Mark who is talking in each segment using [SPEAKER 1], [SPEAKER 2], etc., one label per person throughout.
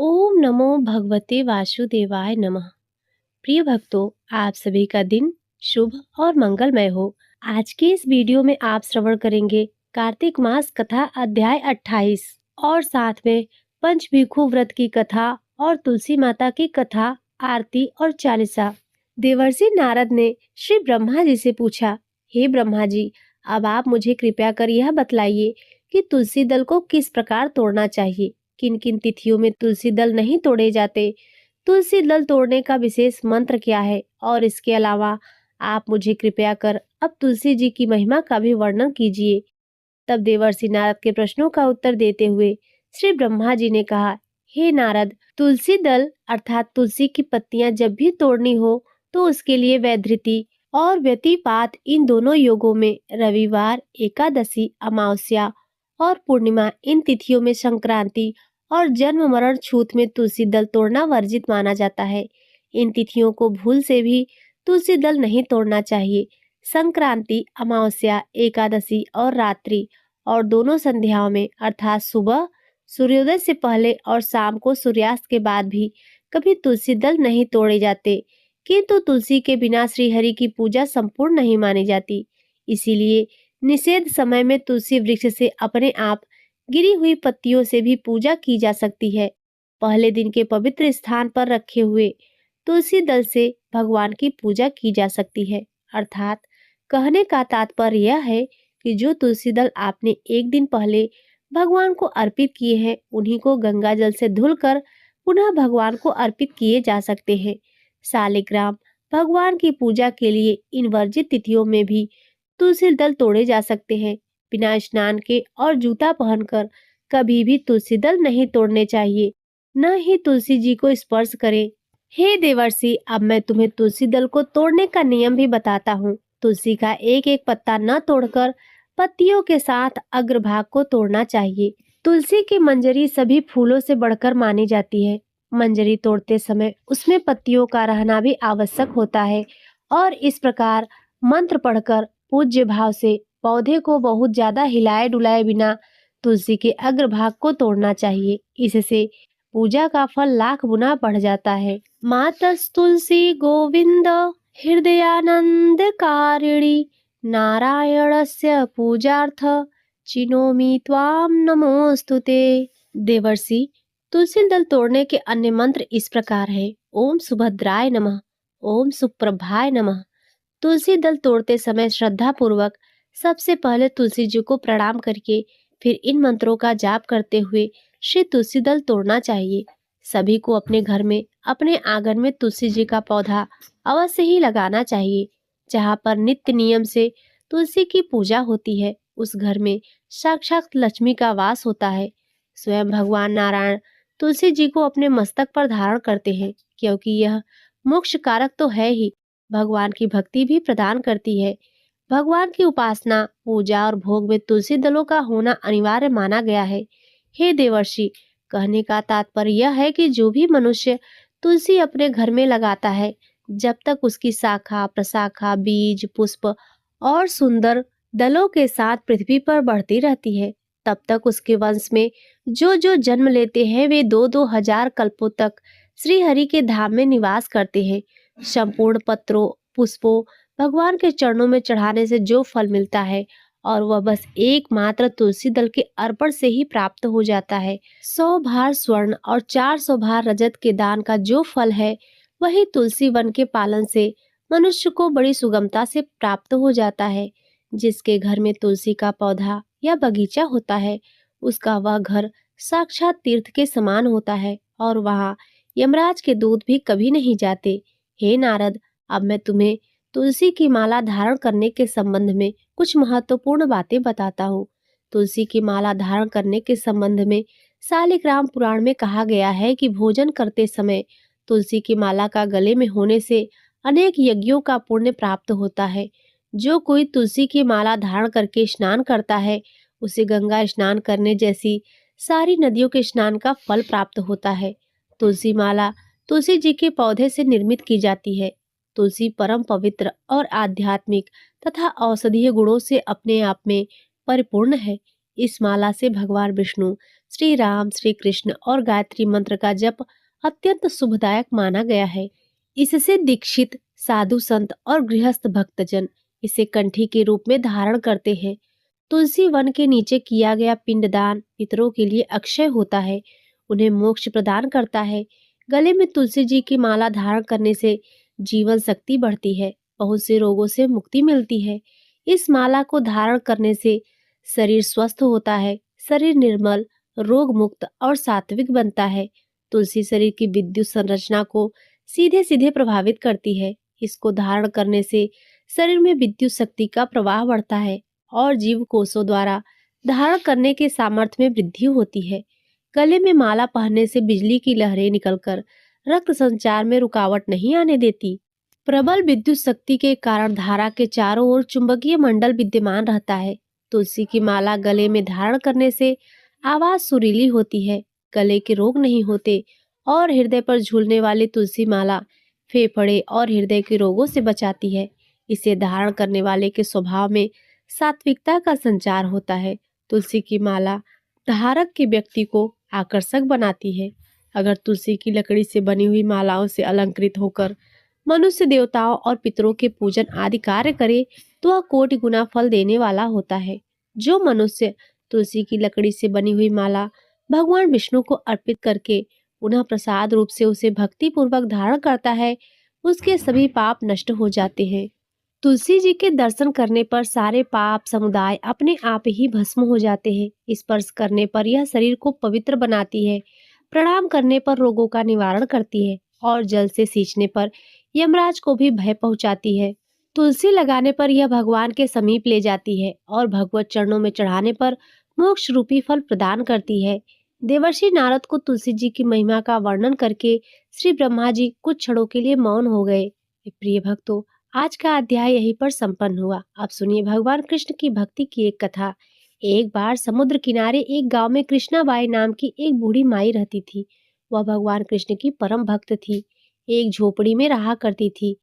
[SPEAKER 1] ओम नमो भगवते वासुदेवाय नमः। प्रिय भक्तों, आप सभी का दिन शुभ और मंगलमय हो। आज के इस वीडियो में आप श्रवण करेंगे कार्तिक मास कथा अध्याय 28 और साथ में पंचभिक्षु व्रत की कथा और तुलसी माता की कथा, आरती और चालीसा। देवर्षि नारद ने श्री ब्रह्मा जी से पूछा, हे ब्रह्मा जी, अब आप मुझे कृपया कर यह बतलाइए कि तुलसी दल को किस प्रकार तोड़ना चाहिए। किन किन तिथियों में तुलसी दल नहीं तोड़े जाते, तुलसी दल तोड़ने का विशेष मंत्र क्या है, और इसके अलावा आप मुझे कृपया कर अब तुलसी जी की महिमा का भी वर्णन कीजिए। तब देवर्षि नारद के प्रश्नों का उत्तर देते हुए श्री ब्रह्मा जी ने कहा, हे नारद, तुलसी दल अर्थात तुलसी की पत्तियां जब भी तोड़नी हो तो उसके लिए वैधृति और व्यतिपात इन दोनों योगों में रविवार, एकादशी, अमावस्या और पूर्णिमा इन तिथियों में संक्रांति और जन्म मरण छूत में तुलसी दल तोड़ना वर्जित माना जाता है। इन तिथियों को भूल से भी तुलसी दल नहीं तोड़ना चाहिए। संक्रांति, अमावस्या, एकादशी और रात्रि और दोनों संध्याओं में अर्थात सुबह सूर्योदय से पहले और शाम को सूर्यास्त के बाद भी कभी तुलसी दल नहीं तोड़े जाते, किंतु तुलसी के बिना श्रीहरि की पूजा संपूर्ण नहीं मानी जाती। इसीलिए निषेध समय में तुलसी वृक्ष से अपने आप गिरी हुई पत्तियों से भी पूजा की जा सकती है। पहले दिन के पवित्र स्थान पर रखे हुए तुलसी दल से भगवान की पूजा की जा सकती है। अर्थात कहने का तात्पर्य यह है कि जो तुलसी दल आपने एक दिन पहले भगवान को अर्पित किए हैं, उन्हीं को गंगा जल से धुलकर पुनः भगवान को अर्पित किए जा सकते हैं। शालिग्राम, भगवान की पूजा के लिए इन वर्जित तिथियों में भी तुलसी दल तोड़े जा सकते हैं। बिना स्नान के और जूता पहनकर कभी भी तुलसी दल नहीं तोड़ने चाहिए, न ही तुलसी जी को स्पर्श करें। हे देवर्षि, अब मैं तुम्हें तुलसी दल को तोड़ने का नियम भी बताता हूँ। तुलसी का एक एक पत्ता न तोड़कर पत्तियों के साथ अग्रभाग को तोड़ना चाहिए। तुलसी की मंजरी सभी फूलों से बढ़कर मानी जाती है। मंजरी तोड़ते समय उसमें पत्तियों का रहना भी आवश्यक होता है, और इस प्रकार मंत्र पढ़कर पूज्य भाव से पौधे को बहुत ज्यादा हिलाए डुलाए बिना तुलसी के अग्रभाग को तोड़ना चाहिए। इससे पूजा का फल लाख गुना बढ़ जाता है। मातस तुलसी गोविंद हृदयानंद कारिणी नारायणस्य पूजार्थ चिनोमि त्वाम नमोस्तुते। देवर्षि, तुलसी दल तोड़ने के अन्य मंत्र इस प्रकार है। ओम सुभद्राय नमः, ओम सुप्रभाय नमः। तुलसी दल तोड़ते समय श्रद्धा पूर्वक सबसे पहले तुलसी जी को प्रणाम करके फिर इन मंत्रों का जाप करते हुए श्री तुलसी दल तोड़ना चाहिए। सभी को अपने घर में, अपने आंगन में तुलसी जी का पौधा अवश्य ही लगाना चाहिए। जहाँ पर नित्य नियम से तुलसी की पूजा होती है, उस घर में साक्षात लक्ष्मी का वास होता है। स्वयं भगवान नारायण तुलसी जी को अपने मस्तक पर धारण करते हैं, क्योंकि यह मोक्ष कारक तो है ही, भगवान की भक्ति भी प्रदान करती है। भगवान की उपासना, पूजा और भोग में तुलसी दलों का होना अनिवार्य माना गया है। हे देवर्षि, कहने का तात्पर्य यह है कि जो भी मनुष्य तुलसी अपने घर में लगाता है, जब तक उसकी शाखा, प्रशाखा, बीज, पुष्प और सुंदर दलों के साथ पृथ्वी पर बढ़ती रहती है, तब तक उसके वंश में जो जो जन्म लेते हैं वे 2-2 हजार कल्पों तक श्री हरि के धाम में निवास करते हैं। संपूर्ण पत्रों, पुष्पों भगवान के चरणों में चढ़ाने से जो फल मिलता है, और वह बस एकमात्र तुलसी दल के अर्पण से ही प्राप्त हो जाता है। 100 भार स्वर्ण और 400 भार रजत के दान का जो फल है, वही तुलसी वन के पालन से मनुष्य को बड़ी सुगमता से प्राप्त हो जाता है। जिसके घर में तुलसी का पौधा या बगीचा होता है, उसका वह घर साक्षात तीर्थ के समान होता है, और वहाँ यमराज के दूत भी कभी नहीं जाते। हे नारद, अब मैं तुम्हें तुलसी की माला धारण करने के संबंध में कुछ महत्वपूर्ण बातें बताता हूँ। तुलसी की माला धारण करने के संबंध में शालिग्राम पुराण में कहा गया है कि भोजन करते समय तुलसी की माला का गले में होने से अनेक यज्ञों का पुण्य प्राप्त होता है। जो कोई तुलसी की माला धारण करके स्नान करता है, उसे गंगा स्नान करने जैसी सारी नदियों के स्नान का फल प्राप्त होता है। तुलसी माला तुलसी जी के पौधे से निर्मित की जाती है। तुलसी परम पवित्र और आध्यात्मिक तथा औषधीय गुणों से अपने आप में परिपूर्ण है। इस माला से भगवान विष्णु श्री राम, श्री कृष्ण और गायत्री मंत्र का जप अत्यंत शुभदायक माना गया है। इससे दीक्षित साधु संत और गृहस्थ भक्तजन इसे कंठी के रूप में धारण करते हैं। तुलसी वन के नीचे किया गया पिंडदान पितरों के लिए अक्षय होता है, उन्हें मोक्ष प्रदान करता है। गले में तुलसी जी की माला धारण करने से जीवन शक्ति बढ़ती है, बहुत से रोगों से मुक्ति मिलती है। इस माला को धारण करने से शरीर स्वस्थ होता है, शरीर निर्मल, रोग मुक्त और सात्विक बनता है। तुलसी शरीर की विद्युत संरचना को सीधे सीधे प्रभावित करती है। इसको धारण करने से शरीर में विद्युत शक्ति का प्रवाह बढ़ता है और जीव कोषों द्वारा धारण करने के सामर्थ्य में वृद्धि होती है। गले में माला पहनने से बिजली की लहरें निकलकर रक्त संचार में रुकावट नहीं आने देती। प्रबल विद्युत शक्ति के कारण धारा के चारों ओर चुंबकीय मंडल विद्यमान रहता है। तुलसी की माला गले में धारण करने से आवाज सुरीली होती है, गले के रोग नहीं होते और हृदय पर झूलने वाली तुलसी माला फेफड़े और हृदय के रोगों से बचाती है। इसे धारण करने वाले के स्वभाव में सात्विकता का संचार होता है। तुलसी की माला धारक के व्यक्ति को आकर्षक बनाती है। अगर तुलसी की लकड़ी से बनी हुई मालाओं से अलंकृत होकर मनुष्य देवताओं और पितरों के पूजन आदि कार्य करे तो वह कोटि गुना फल देने वाला होता है। जो मनुष्य तुलसी की लकड़ी से बनी हुई माला भगवान विष्णु को अर्पित करके पुनः प्रसाद रूप से उसे भक्ति पूर्वक धारण करता है, उसके सभी पाप नष्ट हो जाते हैं। तुलसी जी के दर्शन करने पर सारे पाप समुदाय अपने आप ही भस्म हो जाते हैं। स्पर्श करने पर यह शरीर को पवित्र बनाती है, प्रणाम करने पर रोगों का निवारण करती है और जल से सींचने पर यमराज को भी भय पहुंचाती है। तुलसी लगाने पर यह भगवान के समीप ले जाती है और भगवत चरणों में चढ़ाने पर मोक्ष रूपी फल प्रदान करती है। देवर्षि नारद को तुलसी जी की महिमा का वर्णन करके श्री ब्रह्मा जी कुछ क्षणों के लिए मौन हो गए। प्रिय भक्तों, आज का अध्याय यहीं पर संपन्न हुआ। अब सुनिए भगवान कृष्ण की भक्ति की एक कथा। एक बार समुद्र किनारे एक गांव में कृष्णाबाई नाम की एक बूढ़ी माई रहती थी। वह भगवान कृष्ण की परम भक्त थी, एक झोपड़ी में रहा करती थी।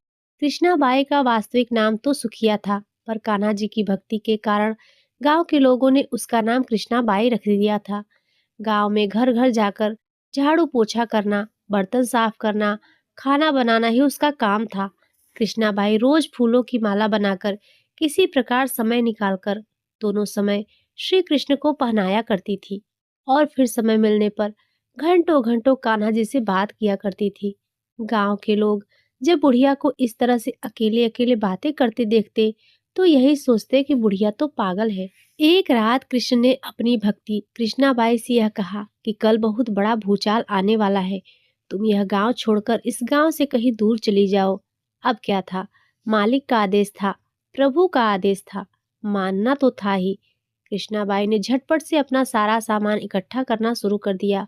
[SPEAKER 1] कृष्णाबाई का वास्तविक नाम तो सुखिया था, पर कान्हा जी की भक्ति के कारण गांव के लोगों ने उसका नाम कृष्णाबाई रख दिया था। गांव में घर घर जाकर झाड़ू पोछा करना, बर्तन साफ करना, खाना बनाना ही उसका काम था। कृष्णाबाई रोज फूलों की माला बनाकर किसी प्रकार समय निकालकर दोनों समय श्री कृष्ण को पहनाया करती थी और फिर समय मिलने पर घंटों घंटों कान्हा जी से बात किया करती थी। गांव के लोग जब बुढ़िया को इस तरह से अकेले अकेले बातें करते देखते तो यही सोचते कि बुढ़िया तो पागल है। एक रात कृष्ण ने अपनी भक्ति कृष्णाबाई से यह कहा कि कल बहुत बड़ा भूचाल आने वाला है, तुम यह गांव छोड़कर इस गांव से कहीं दूर चली जाओ। अब क्या था, मालिक का आदेश था, प्रभु का आदेश था, मानना तो था ही। कृष्णाबाई ने झटपट से अपना सारा सामान इकट्ठा करना शुरू कर दिया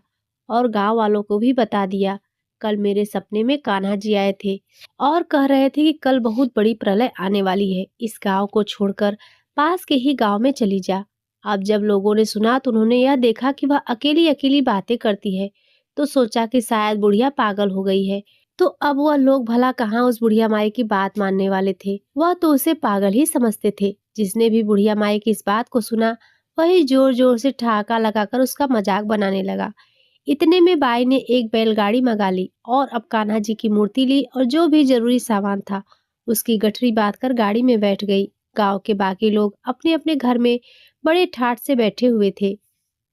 [SPEAKER 1] और गांव वालों को भी बता दिया, कल मेरे सपने में कान्हा जी आए थे और कह रहे थे कि कल बहुत बड़ी प्रलय आने वाली है, इस गांव को छोड़कर पास के ही गांव में चली जा। अब जब लोगों ने सुना तो उन्होंने यह देखा कि वह अकेली अकेली बातें करती है, तो सोचा कि शायद बुढ़िया पागल हो गई है। तो अब वह लोग भला कहाँ उस बुढ़िया माई की बात मानने वाले थे, वह तो उसे पागल ही समझते थे। जिसने भी बुढ़िया माई की इस बात को सुना वही जोर जोर से ठहाका लगाकर उसका मजाक बनाने लगा। इतने में बाई ने एक बैलगाड़ी मंगा ली और अब कान्हा जी की मूर्ति ली और जो भी जरूरी सामान था उसकी गठरी बांधकर गाड़ी में बैठ गई। गांव के बाकी लोग अपने अपने घर में बड़े ठाठ से बैठे हुए थे।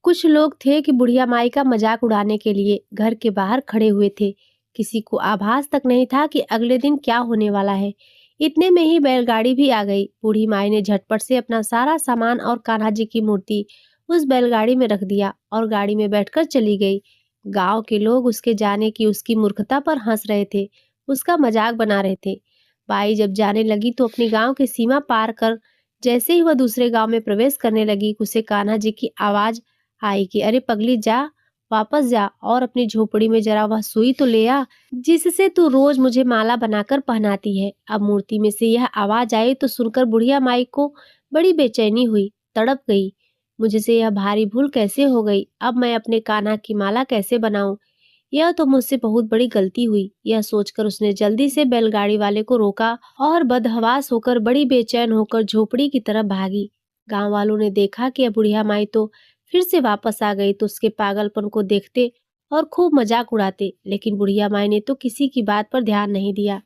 [SPEAKER 1] कुछ लोग थे कि बुढ़िया माई का मजाक उड़ाने के लिए घर के बाहर खड़े हुए थे। किसी को आभास तक नहीं था कि अगले दिन क्या होने वाला है। इतने में ही बैलगाड़ी भी आ गई। बूढ़ी माई ने झटपट से अपना सारा सामान और कान्हा जी की मूर्ति उस बैलगाड़ी में रख दिया और गाड़ी में बैठकर चली गई। गांव के लोग उसके जाने की उसकी मूर्खता पर हंस रहे थे, उसका मजाक बना रहे थे। बाई जब जाने लगी तो अपनी गांव की सीमा पार कर जैसे ही वह दूसरे गांव में प्रवेश करने लगी, उसे कान्हा जी की आवाज आई कि अरे पगली, जा वापस जा और अपनी झोपड़ी में जरा वह सुई तो ले आ जिससे तू रोज मुझे माला बनाकर पहनाती है। अब मूर्ति में से यह आवाज आई तो सुनकर बुढ़िया माई को बड़ी बेचैनी हुई, तड़प गई। मुझसे यह भारी भूल कैसे हो गई, अब मैं अपने कान्हा की माला कैसे बनाऊं, यह तो मुझसे बहुत बड़ी गलती हुई। यह सोचकर उसने जल्दी से बैलगाड़ी वाले को रोका और बदहवास होकर बड़ी बेचैन होकर झोपड़ी की तरफ भागी। गांव वालों ने देखा कि अब बुढ़िया माई तो फिर से वापस आ गई तो उसके पागलपन को देखते और खूब मजाक उड़ाते, लेकिन बुढ़िया माई ने तो किसी की बात पर ध्यान नहीं दिया,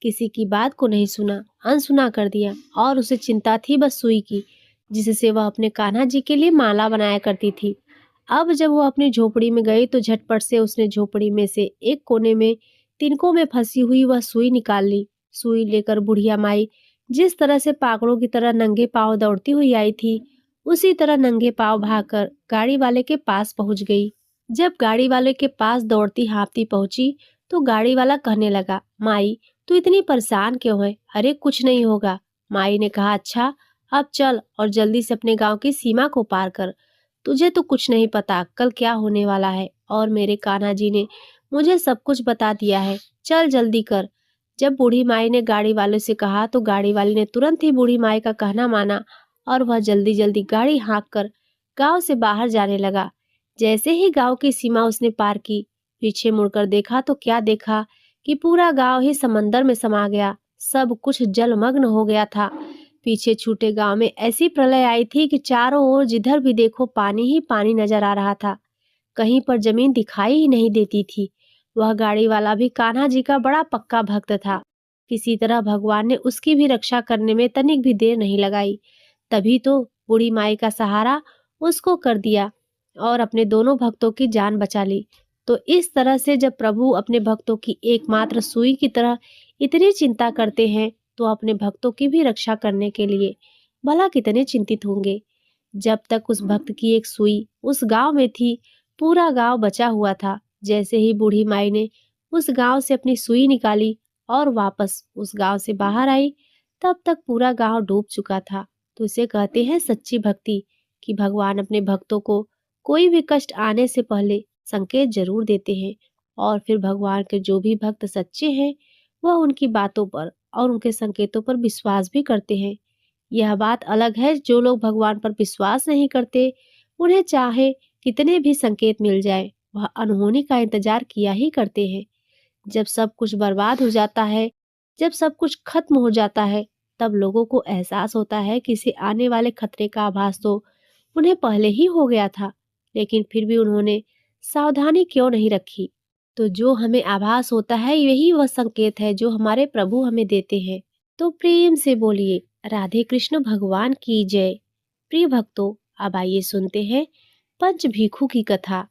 [SPEAKER 1] किसी की बात को नहीं सुना, अनसुना कर दिया। और उसे चिंता थी बस सुई की, जिससे वह अपने कान्हा जी के लिए माला बनाया करती थी। अब जब वो अपनी झोपड़ी में गई तो झटपट से उसने झोपड़ी में से एक कोने में तिनकों में फंसी हुई वह सुई निकाल ली। सुई लेकर बुढ़िया माई जिस तरह से पागलों की तरह नंगे पांव दौड़ती हुई आई थी, उसी तरह नंगे पांव भागकर गाड़ी वाले के पास पहुंच गई। जब गाड़ी वाले के पास दौड़ती हाँफती पहुंची तो गाड़ी वाला कहने लगा, माई तू इतनी परेशान क्यों है? अरे कुछ नहीं होगा। माई ने कहा, अच्छा अब चल और जल्दी से अपने गांव की सीमा को पार कर। तुझे तो कुछ नहीं पता कल क्या होने वाला है, और मेरे कान्हा जी ने मुझे सब कुछ बता दिया है। चल जल्दी कर। जब बूढ़ी माई ने गाड़ी वाले से कहा तो गाड़ी वाले ने तुरंत ही बूढ़ी माई का कहना माना और वह जल्दी जल्दी गाड़ी हाँक कर गांव से बाहर जाने लगा। जैसे ही गांव की सीमा उसने पार की, पीछे मुड़कर देखा तो क्या देखा कि पूरा गांव ही समंदर में समा गया। सब कुछ जलमग्न हो गया था। पीछे छूटे गांव में ऐसी प्रलय आई थी कि चारों ओर जिधर भी देखो पानी ही पानी नजर आ रहा था। कहीं पर जमीन दिखाई ही नहीं देती थी। वह गाड़ी वाला भी कान्हा जी का बड़ा पक्का भक्त था। किसी तरह भगवान ने उसकी भी रक्षा करने में तनिक भी देर नहीं लगाई। तभी तो बूढ़ी माई का सहारा उसको कर दिया और अपने दोनों भक्तों की जान बचा ली। तो इस तरह से जब प्रभु अपने भक्तों की एकमात्र सुई की तरह इतनी चिंता करते हैं, तो अपने भक्तों की भी रक्षा करने के लिए भला कितने चिंतित होंगे। जब तक उस भक्त की एक सुई उस गांव में थी, पूरा गांव बचा हुआ था। जैसे ही बूढ़ी माई ने उस गांव से अपनी सुई निकाली और वापस उस गांव से बाहर आई, तब तक पूरा गांव डूब चुका था। तो इसे कहते हैं सच्ची भक्ति, कि भगवान अपने भक्तों को कोई भी कष्ट आने से पहले संकेत जरूर देते हैं, और फिर भगवान के जो भी भक्त सच्चे हैं वह उनकी बातों पर और उनके संकेतों पर विश्वास भी करते हैं। यह बात अलग है जो लोग भगवान पर विश्वास नहीं करते, उन्हें चाहे कितने भी संकेत मिल जाए, वह अनहोनी का इंतजार किया ही करते हैं। जब सब कुछ बर्बाद हो जाता है, जब सब कुछ खत्म हो जाता है, तब लोगों को एहसास होता है कि इसे आने वाले खतरे का आभास तो उन्हें पहले ही हो गया था, लेकिन फिर भी उन्होंने सावधानी क्यों नहीं रखी। तो जो हमें आभास होता है यही वह संकेत है जो हमारे प्रभु हमें देते हैं। तो प्रेम से बोलिए राधे कृष्ण भगवान की जय। प्रिय भक्तों, अब आइए सुनते हैं पंच भिखु की कथा।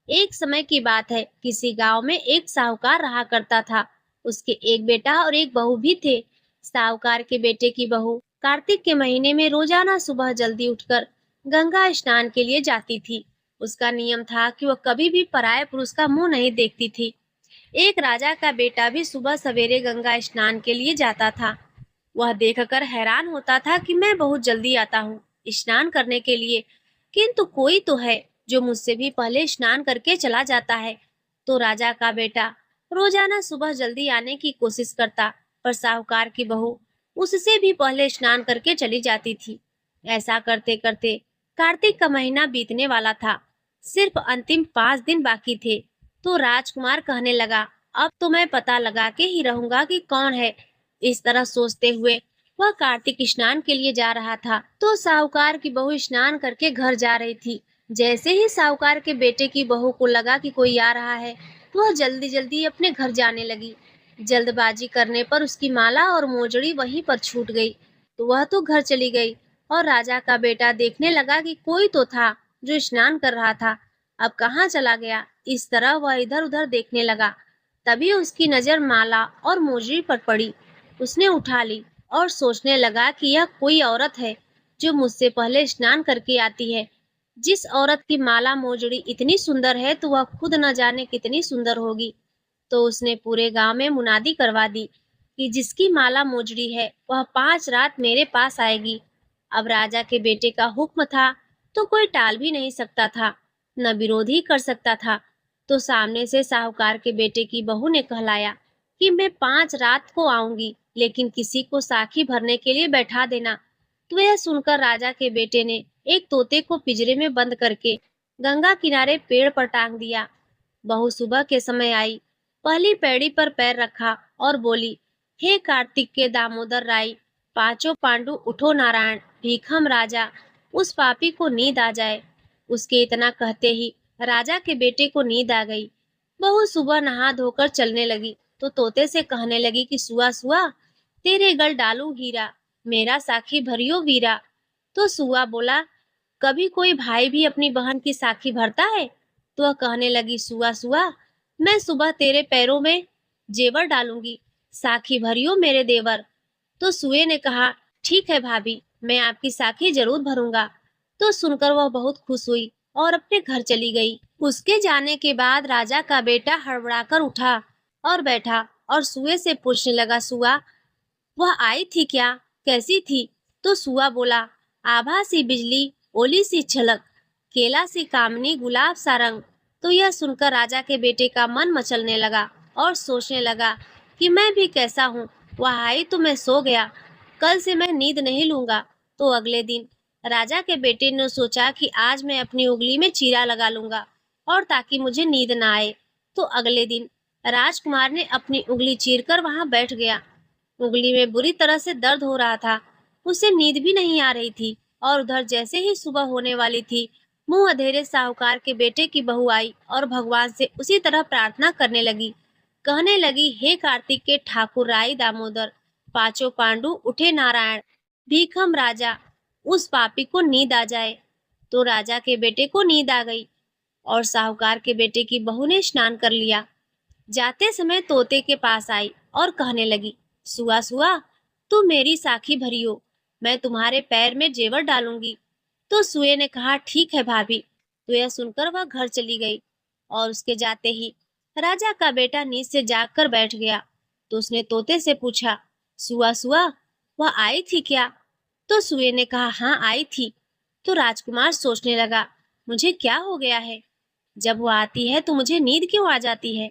[SPEAKER 1] एक समय की बात है, किसी गांव में एक साहूकार रहा करता था। उसके एक बेटा और एक बहू भी थे। साहूकार के बेटे की बहू कार्तिक के महीने में रोजाना सुबह जल्दी उठकर गंगा स्नान के लिए जाती थी। उसका नियम था कि वह कभी भी पराये पुरुष का मुंह नहीं देखती थी। एक राजा का बेटा भी सुबह सवेरे गंगा स्नान के लिए जाता था। वह देखकर हैरान होता था कि मैं बहुत जल्दी आता हूँ स्नान करने के लिए, किंतु कोई तो है जो मुझसे भी पहले स्नान करके चला जाता है। तो राजा का बेटा रोजाना सुबह जल्दी आने की कोशिश करता, पर साहूकार की बहू उससे भी पहले स्नान करके चली जाती थी। ऐसा करते करते कार्तिक का महीना बीतने वाला था। सिर्फ अंतिम 5 दिन बाकी थे। तो राजकुमार कहने लगा, अब तो मैं पता लगा के ही रहूंगा कि कौन है। इस तरह सोचते हुए वह कार्तिक स्नान के लिए जा रहा था। तो साहूकार की बहू स्नान करके घर जा रही थी। जैसे ही साहूकार के बेटे की बहू को लगा कि कोई आ रहा है, तो वह जल्दी जल्दी अपने घर जाने लगी। जल्दबाजी करने पर उसकी माला और मोजड़ी वहीं पर छूट गई। तो वह तो घर चली गई, और राजा का बेटा देखने लगा कि कोई तो था जो स्नान कर रहा था, अब कहाँ चला गया। इस तरह वह इधर उधर देखने लगा। तभी उसकी नजर माला और मोजड़ी पर पड़ी। उसने उठा ली और सोचने लगा कि यह कोई औरत है जो मुझसे पहले स्नान करके आती है। जिस औरत की माला मोजड़ी इतनी सुंदर है, तो वह खुद न जाने कितनी सुंदर होगी। तो उसने पूरे गांव में मुनादी करवा दी कि जिसकी माला मोजड़ी है वह 5 रात मेरे पास आएगी। अब राजा के बेटे का हुक्म था, तो कोई टाल भी नहीं सकता था, न विरोध ही कर सकता था। तो सामने से साहूकार के बेटे की बहू ने कहलाया कि मैं 5 रात को आऊंगी, लेकिन किसी को साखी भरने के लिए बैठा देना। तो यह सुनकर राजा के बेटे ने एक तोते को पिंजरे में बंद करके गंगा किनारे पेड़ पर टांग दिया। बहू सुबह के समय आई, पहली पैड़ी पर पैर रखा और बोली, हे कार्तिक के दामोदर राय, पांचों पांडु उठो नारायण, भीखम राजा, उस पापी को नींद आ जाए। उसके इतना कहते ही राजा के बेटे को नींद आ गई। बहू सुबह नहा धोकर चलने लगी तो तोते से कहने लगी कि सुआ सुआ, तेरे गल डालू हीरा, मेरा साखी भरियो वीरा। तो सुआ बोला, कभी कोई भाई भी अपनी बहन की साखी भरता है? तो वह कहने लगी, सुआ सुआ, मैं सुबह तेरे पैरों में जेवर डालूंगी, साखी भरियो मेरे देवर। तो सुए ने कहा, ठीक है भाभी, मैं आपकी साखी जरूर भरूंगा। तो सुनकर वह बहुत खुश हुई और अपने घर चली गई। उसके जाने के बाद राजा का बेटा हड़बड़ाकर उठा और बैठा और सुए से पूछने लगा, सुआ, वह आई थी क्या, कैसी थी? तो सुआ बोला, आभा सी बिजली, ओली सी छलक, केला सी कामनी, गुलाब सा रंग। तो यह सुनकर राजा के बेटे का मन मचलने लगा और सोचने लगा कि मैं भी कैसा हूँ। वह आई तो मैं सो गया, कल से मैं नींद नहीं लूंगा। तो अगले दिन राजा के बेटे ने सोचा कि आज मैं अपनी उंगली में चीरा लगा लूंगा और ताकि मुझे नींद ना आए। तो अगले दिन राजकुमार ने अपनी उंगली चीरकर वहां बैठ गया। उंगली में बुरी तरह से दर्द हो रहा था, उसे नींद भी नहीं आ रही थी। और उधर जैसे ही सुबह होने वाली थी, मुंह अधेरे साहूकार के बेटे की बहू आई और भगवान से उसी तरह प्रार्थना करने लगी। कहने लगी, हे कार्तिक के ठाकुर राई दामोदर, पांचों पांडु उठे नारायण, भीखम राजा, उस पापी को नींद आ जाए। तो राजा के बेटे को नींद आ गई और साहूकार के बेटे की बहू ने स्नान कर लिया। जाते समय तोते के पास आई और कहने लगी, सुआ सुआ, तू मेरी साखी भरियो, मैं तुम्हारे पैर में जेवर डालूंगी। तो सुए ने कहा, ठीक है भाभी। तो यह सुनकर वह घर चली गई और उसके जाते ही राजा का बेटा नींद से जाग कर बैठ गया। तो उसने तोते से पूछा, सुआ सुआ, वह आई थी क्या? तो सुए ने कहा, हाँ आई थी। तो राजकुमार सोचने लगा, मुझे क्या हो गया है, जब वो आती है तो मुझे नींद क्यों आ जाती है।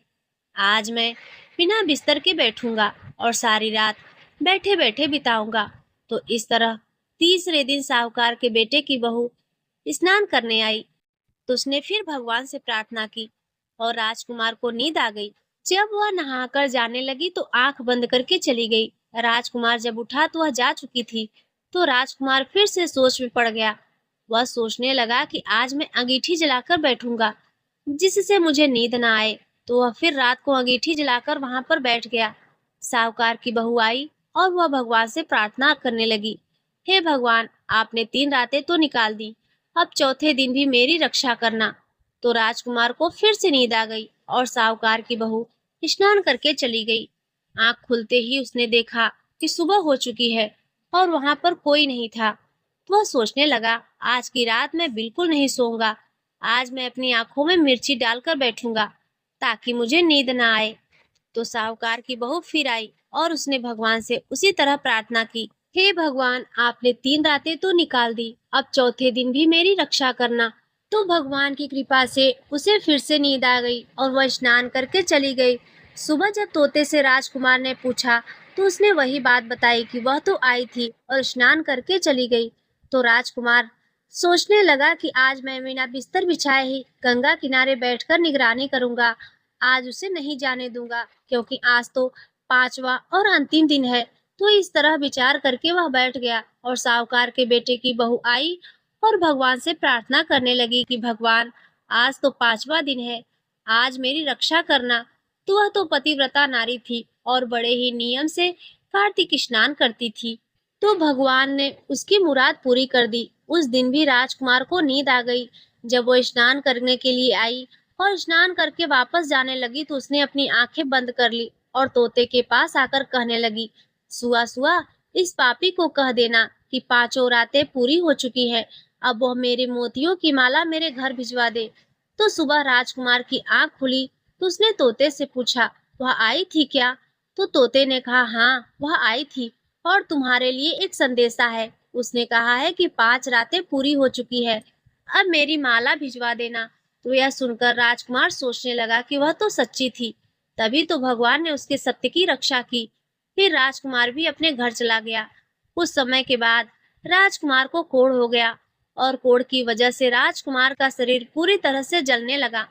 [SPEAKER 1] आज मैं बिना बिस्तर के बैठूंगा और सारी रात बैठे बैठे बिताऊंगा। तो इस तरह तीसरे दिन साहूकार के बेटे की बहू स्नान करने आई तो उसने फिर भगवान से प्रार्थना की और राजकुमार को नींद आ गई। जब वह नहाकर जाने लगी तो आंख बंद करके चली गई। राजकुमार जब उठा तो वह जा चुकी थी। तो राजकुमार फिर से सोच में पड़ गया। वह सोचने लगा कि आज मैं अंगीठी जलाकर बैठूंगा जिससे मुझे नींद ना आए। तो वह फिर रात को अंगीठी जलाकर वहां पर बैठ गया। साहूकार की बहू आई और वह भगवान से प्रार्थना करने लगी, हे भगवान, आपने 3 रातें तो निकाल दी, अब चौथे दिन भी मेरी रक्षा करना। तो राजकुमार को फिर से नींद आ गई और साहूकार की बहू स्नान करके चली गई। आंख खुलते ही उसने देखा कि सुबह हो चुकी है और वहां पर कोई नहीं था। वह सोचने लगा, आज की रात मैं बिल्कुल नहीं सोऊंगा, आज मैं अपनी आंखों में मिर्ची डालकर बैठूंगा ताकि मुझे नींद ना आए। तो साहूकार की बहू फिर आई और उसने भगवान से उसी तरह प्रार्थना की, हे भगवान, आपने 3 रातें तो निकाल दी, अब चौथे दिन भी मेरी रक्षा करना। तो भगवान की कृपा से उसे फिर से नींद आ गई और वह स्नान करके चली गई। सुबह जब तोते से राजकुमार ने पूछा तो उसने वही बात बताई कि वह तो आई थी और स्नान करके चली गई। तो राजकुमार सोचने लगा कि आज मैं बिना बिस्तर बिछाए ही गंगा किनारे बैठकर निगरानी करूंगा। आज उसे नहीं जाने दूंगा क्योंकि आज तो 5वां और अंतिम दिन है। तो इस तरह विचार करके वह बैठ गया और साहूकार के बेटे की बहू आई और भगवान से प्रार्थना करने लगी कि भगवान, आज तो 5वां दिन है, आज मेरी रक्षा करना। तो वह तो पतिव्रता नारी थी और बड़े ही नियम से कार्तिक स्नान करती थी। तो भगवान ने उसकी मुराद पूरी कर दी। उस दिन भी राजकुमार को नींद आ गई। जब वो स्नान करने के लिए आई और स्नान करके वापस जाने लगी तो उसने अपनी आंखें बंद कर ली और तोते के पास आकर कहने लगी, सुआ सुआ, इस पापी को कह देना कि 5 रातें पूरी हो चुकी है, अब वह मेरे मोतियों की माला मेरे घर भिजवा दे। तो सुबह राजकुमार की आंख खुली तो उसने तोते से पूछा, वह आई थी क्या? तो तोते ने कहा, हाँ, वह आई थी और तुम्हारे लिए एक संदेशा है। उसने कहा है कि 5 रातें पूरी हो चुकी है, अब मेरी माला भिजवा देना। तो यह सुनकर राजकुमार सोचने लगा कि वह तो सच्ची थी, तभी तो भगवान ने उसके सत्य की रक्षा की। फिर राजकुमार भी अपने घर चला गया। कुछ समय के बाद राजकुमार को कोढ़ हो गया और कोढ़ की वजह से राजकुमार का शरीर पूरी तरह से जलने लगा।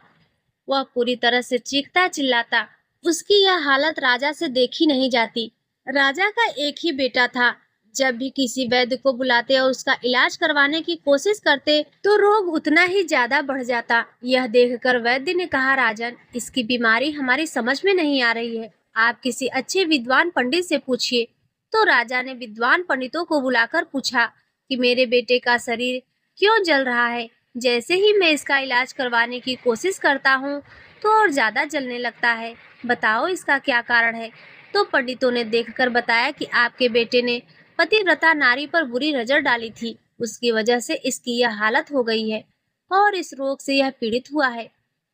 [SPEAKER 1] वह पूरी तरह से चीखता चिल्लाता। उसकी यह हालत राजा से देखी नहीं जाती। राजा का एक ही बेटा था जब भी किसी वैद्य को बुलाते और उसका इलाज करवाने की कोशिश करते तो रोग उतना ही ज्यादा बढ़ जाता। यह देखकर वैद्य ने कहा, राजन, इसकी बीमारी हमारी समझ में नहीं आ रही है, आप किसी अच्छे विद्वान पंडित से पूछिए। तो राजा ने विद्वान पंडितों को बुलाकर पूछा कि मेरे बेटे का शरीर क्यों जल रहा है। जैसे ही मैं इसका इलाज करवाने की कोशिश करता हूँ तो और ज्यादा जलने लगता है, बताओ इसका क्या कारण है। तो पंडितों ने देखकर बताया कि आपके बेटे ने पतिव्रता नारी पर बुरी नजर डाली थी, उसकी वजह से इसकी यह हालत हो गई है और इस रोग से यह पीड़ित हुआ है।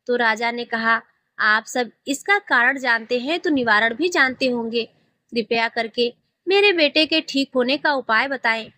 [SPEAKER 1] तो राजा ने कहा, आप सब इसका कारण जानते हैं तो निवारण भी जानते होंगे, कृपया करके मेरे बेटे के ठीक होने का उपाय बताएं।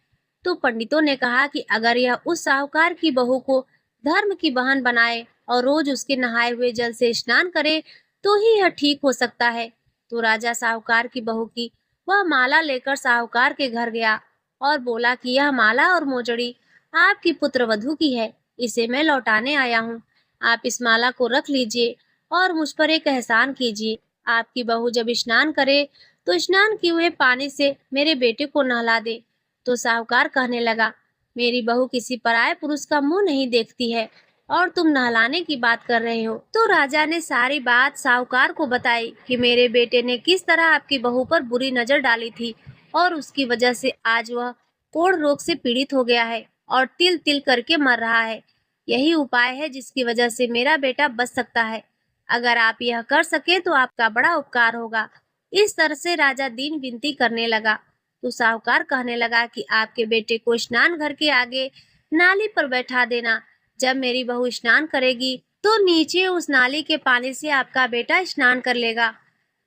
[SPEAKER 1] तो पंडितों ने कहा कि अगर यह उस साहूकार की बहू को धर्म की बहन बनाए और रोज उसके नहाए हुए जल से स्नान करे तो ही यह ठीक हो सकता है। तो राजा साहूकार की बहू की वह माला लेकर साहूकार के घर गया और बोला कि यह माला और मोजड़ी आपकी पुत्रवधू की है, इसे मैं लौटाने आया हूँ। आप इस माला को रख लीजिए और मुझ पर एक एहसान कीजिए। आपकी बहू जब स्नान करे तो स्नान किए हुए पानी से मेरे बेटे को नहला दे। तो साहूकार कहने लगा, मेरी बहू किसी पराये पुरुष का मुंह नहीं देखती है और तुम नहलाने की बात कर रहे हो। तो राजा ने सारी बात साहूकार को बताई कि मेरे बेटे ने किस तरह आपकी बहू पर बुरी नजर डाली थी और उसकी वजह से आज वह कोढ़ रोग से पीड़ित हो गया है और तिल तिल करके मर रहा है। यही उपाय है जिसकी वजह से मेरा बेटा बच सकता है। अगर आप यह कर सके तो आपका बड़ा उपकार होगा। इस तरह से राजा दीन विनती करने लगा। तो साहूकार कहने लगा कि आपके बेटे को स्नान घर के आगे नाली पर बैठा देना। जब मेरी बहू स्नान करेगी तो नीचे उस नाली के पानी से आपका बेटा स्नान कर लेगा।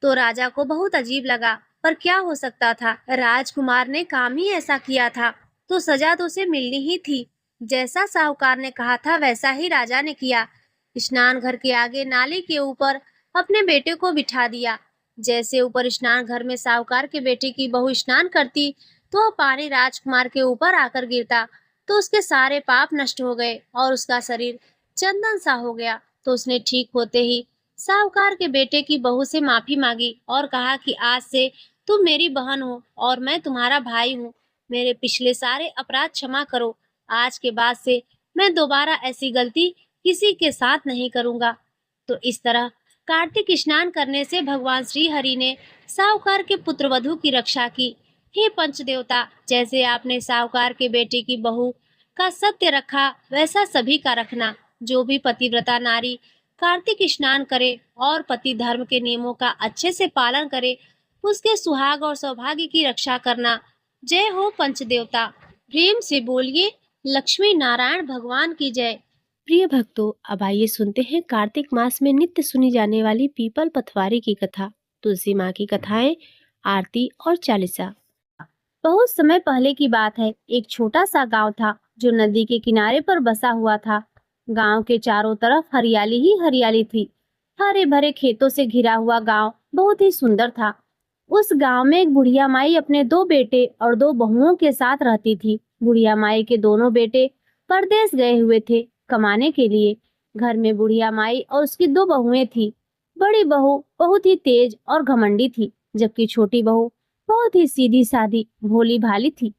[SPEAKER 1] तो राजा को बहुत अजीब लगा, पर क्या हो सकता था, राजकुमार ने काम ही ऐसा किया था तो सजा तो उसे मिलनी ही थी। जैसा साहूकार ने कहा था वैसा ही राजा ने किया। स्नान घर के आगे नाली के ऊपर अपने बेटे को बिठा दिया। जैसे ऊपर स्नान घर में साहूकार के बेटे की बहू स्नान करती तो पानी राजकुमार के ऊपर आकर गिरता तो उसके सारे पाप नष्ट हो गए और उसका शरीर चंदन सा हो गया। तो उसने ठीक होते ही साहूकार के बेटे की बहू से माफी मांगी और कहा कि आज से तुम मेरी बहन हो और मैं तुम्हारा भाई हूँ। मेरे पिछले सारे अपराध क्षमा करो। आज के बाद से मैं दोबारा ऐसी गलती किसी के साथ नहीं करूंगा। तो इस तरह कार्तिक स्नान करने से भगवान श्री हरि ने साहूकार के पुत्रवधू की रक्षा की। हे पंचदेवता, जैसे आपने साहूकार के बेटे की बहू का सत्य रखा वैसा सभी का रखना। जो भी पतिव्रता नारी कार्तिक स्नान करे और पति धर्म के नियमों का अच्छे से पालन करे, उसके सुहाग और सौभाग्य की रक्षा करना। जय हो पंचदेवता। प्रेम से बोलिए लक्ष्मी नारायण भगवान की जय। प्रिय भक्तों, अब आइए सुनते हैं कार्तिक मास में नित्य सुनी जाने वाली पीपल पथवारी की कथा, तुलसी माँ की कथाएं, आरती और चालीसा। बहुत समय पहले की बात है। एक छोटा सा गांव था जो नदी के किनारे पर बसा हुआ था। गांव के चारों तरफ हरियाली ही हरियाली थी। हरे भरे खेतों से घिरा हुआ गांव बहुत ही सुंदर था। उस गांव में एक बुढ़िया माई अपने दो बेटे और दो बहुओं के साथ रहती थी। बुढ़िया माई के दोनों बेटे परदेश गए हुए थे कमाने के लिए। घर में बुढ़िया माई और उसकी दो बहुएं थी। बड़ी बहू बहुत ही तेज और घमंडी थी, जबकि छोटी बहू बहुत ही सीधी सादी भोली भाली थी।